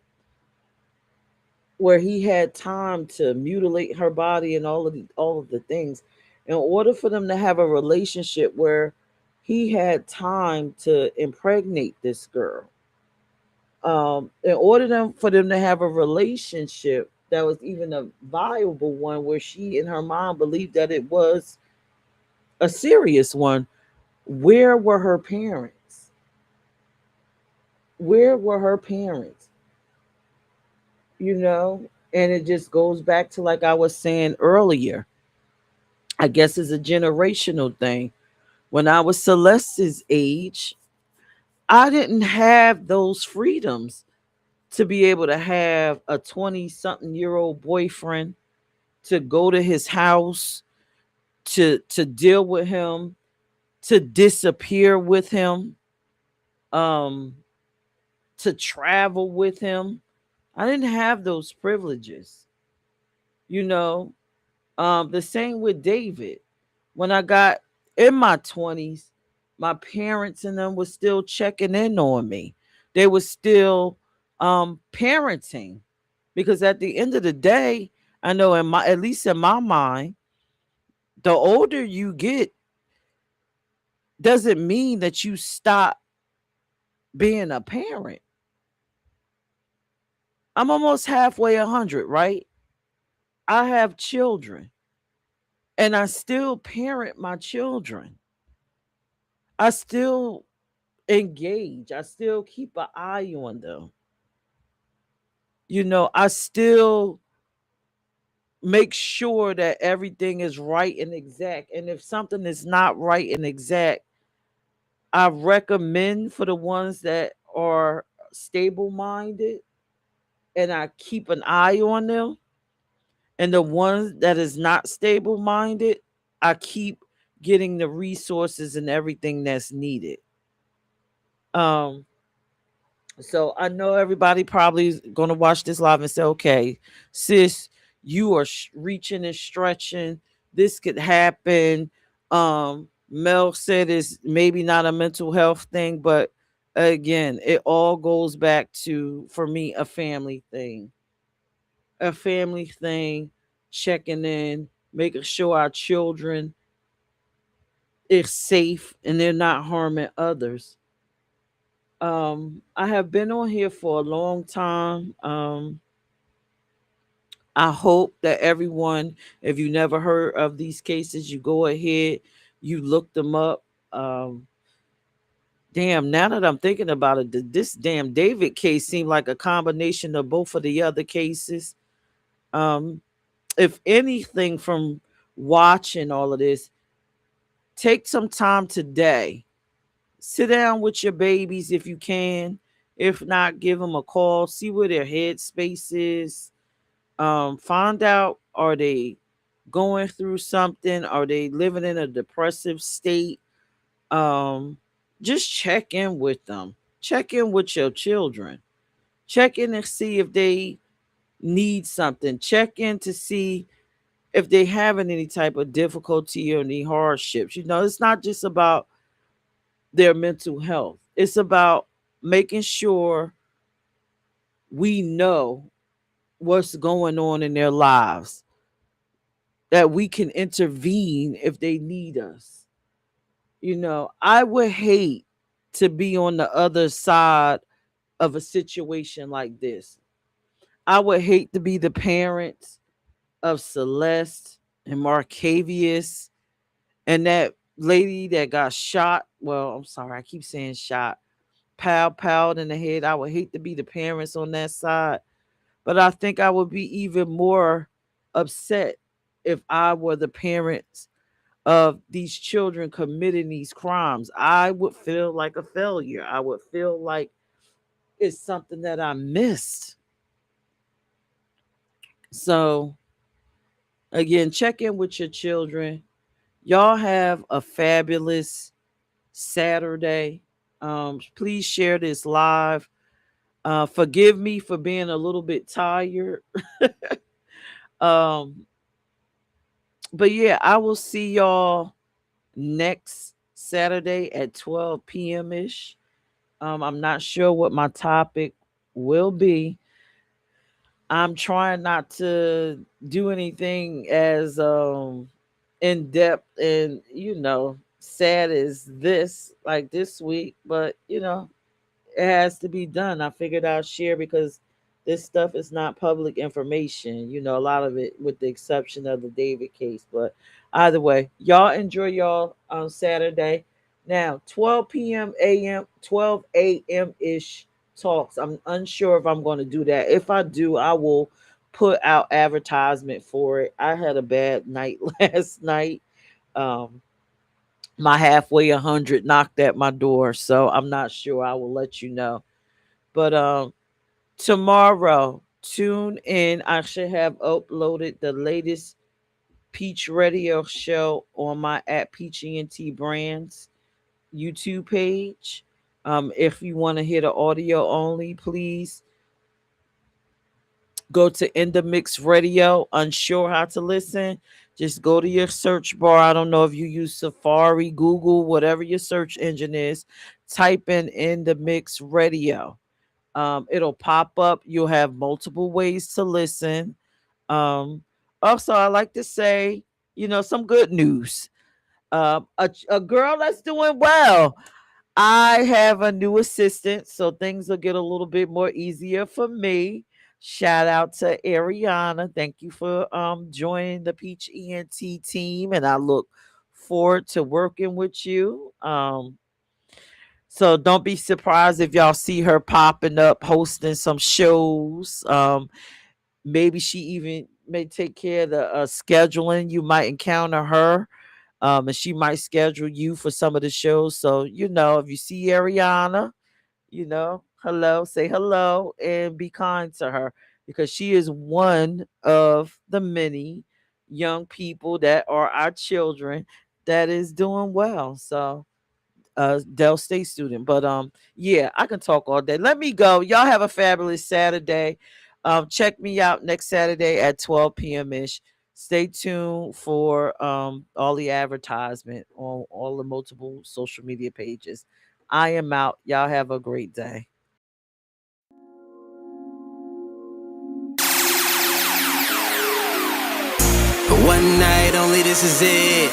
where he had time to mutilate her body and all of the things, in order for them to have a relationship where he had time to impregnate this girl, in order for them to have a relationship that was even a viable one where she and her mom believed that it was a serious one, where were her parents? Where were her parents? you know and it just goes back to, like I was saying earlier, I guess it's a generational thing. When I was Celeste's age, I didn't have those freedoms to be able to have a 20 something year old boyfriend, to go to his house, to deal with him, to disappear with him, um to travel with him. I didn't have those privileges, you know. The same with David. When I got in my 20s, my parents and them was still checking in on me. They was still parenting, because at the end of the day, I know, at least in my mind, the older you get doesn't mean that you stop being a parent. I'm almost halfway 100, right? I have children and I still parent my children. I still engage. I still keep an eye on them. I still make sure that everything is right and exact. And if something is not right and exact, I recommend for the ones that are stable minded and I keep an eye on them. And the ones that is not stable minded, I keep getting the resources and everything that's needed. Um So I know everybody probably is going to watch this live and say, okay, sis, you are reaching and stretching. This could happen. Mel said it's maybe not a mental health thing, but again, it all goes back to, for me, a family thing. A family thing, checking in, making sure our children is safe and they're not harming others. I have been on here for a long time. I hope that everyone, if you never heard of these cases, you go ahead, you look them up. Um, Damn, now that I'm thinking about it, this damn David case seemed like a combination of both of the other cases. Um, if anything from watching all of this, take some time today. Sit down with your babies if you can. If not, give them a call, see where their headspace is. Find out, are they going through something? Are they living in a depressive state? Um, just check in with them. Check in with your children. Check in and see if they need something. Check in to see if they having any type of difficulty or any hardships. You know, it's not just about their mental health. It's about making sure we know what's going on in their lives, that we can intervene if they need us. You know, I would hate to be on the other side of a situation like this. I would hate to be the parents of Celeste and Marcavius and that lady that got shot. Well, I'm sorry, I keep saying shot. Powed in the head. I would hate to be the parents on that side, but I think I would be even more upset if I were the parents of these children committing these crimes. I would feel like a failure. I would feel like it's something that I missed. So, again, check in with your children. Y'all have a fabulous Saturday. Please share this live. Forgive me for being a little bit tired. um, but yeah, I will see y'all next Saturday at 12 p.m. ish. I'm not sure what my topic will be. I'm trying not to do anything as in depth and sad as this, like this week, but it has to be done. I figured I'll share because this stuff is not public information. A lot of it, with the exception of the David case. But either way, y'all enjoy y'all on Saturday. Now, 12 p.m. a.m., 12 a.m. ish talks. I'm unsure if I'm going to do that. If I do, I will put out advertisement for it. I had a bad night last night. Um, my halfway 100 knocked at my door, so I'm not sure. I will let you know. But tomorrow, tune in. I should have uploaded the latest Peach Radio show on my at Peach ENT Brands YouTube page. If you want to hear the audio only, please go to In the Mix Radio. Unsure how to listen? Just go to your search bar. I don't know if you use Safari, Google, whatever your search engine is. Type In the Mix Radio. It'll pop up. You'll have multiple ways to listen. Um, Also, I like to say, some good news. A girl that's doing well. I have a new assistant, so things will get a little bit more easier for me. Shout out to Ariana. Thank you for joining the Peach ENT team, and I look forward to working with you. So don't be surprised if y'all see her popping up, hosting some shows. Maybe she even may take care of the scheduling. You might encounter her, and she might schedule you for some of the shows. So if you see Ariana, hello, say hello, and be kind to her because she is one of the many young people that are our children that is doing well. So Dell State student. But yeah, I can talk all day. Let me go. Y'all have a fabulous Saturday. Check me out next Saturday at 12 p.m. ish. Stay tuned for all the advertisement on all the multiple social media pages. I am out. Y'all have a great day. One night only, this is it.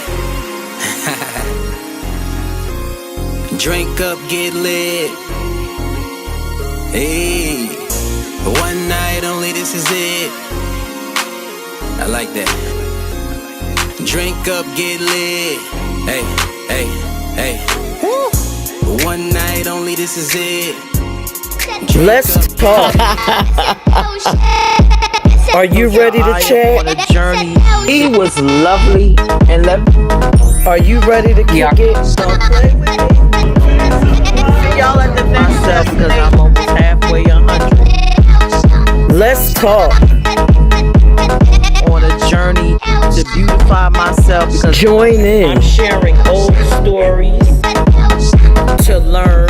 Drink up, get lit. Hey, one night only, this is it. I like that. Drink up, get lit. Hey, hey, hey. One night only, this is it. Let's talk. Are you ready to chat? On a journey. He was lovely and are you ready to kick it? Don't play with me. See y'all at the next myself because I'm almost halfway 100. Let's talk. On a journey to beautify myself because join in. I'm sharing old stories to learn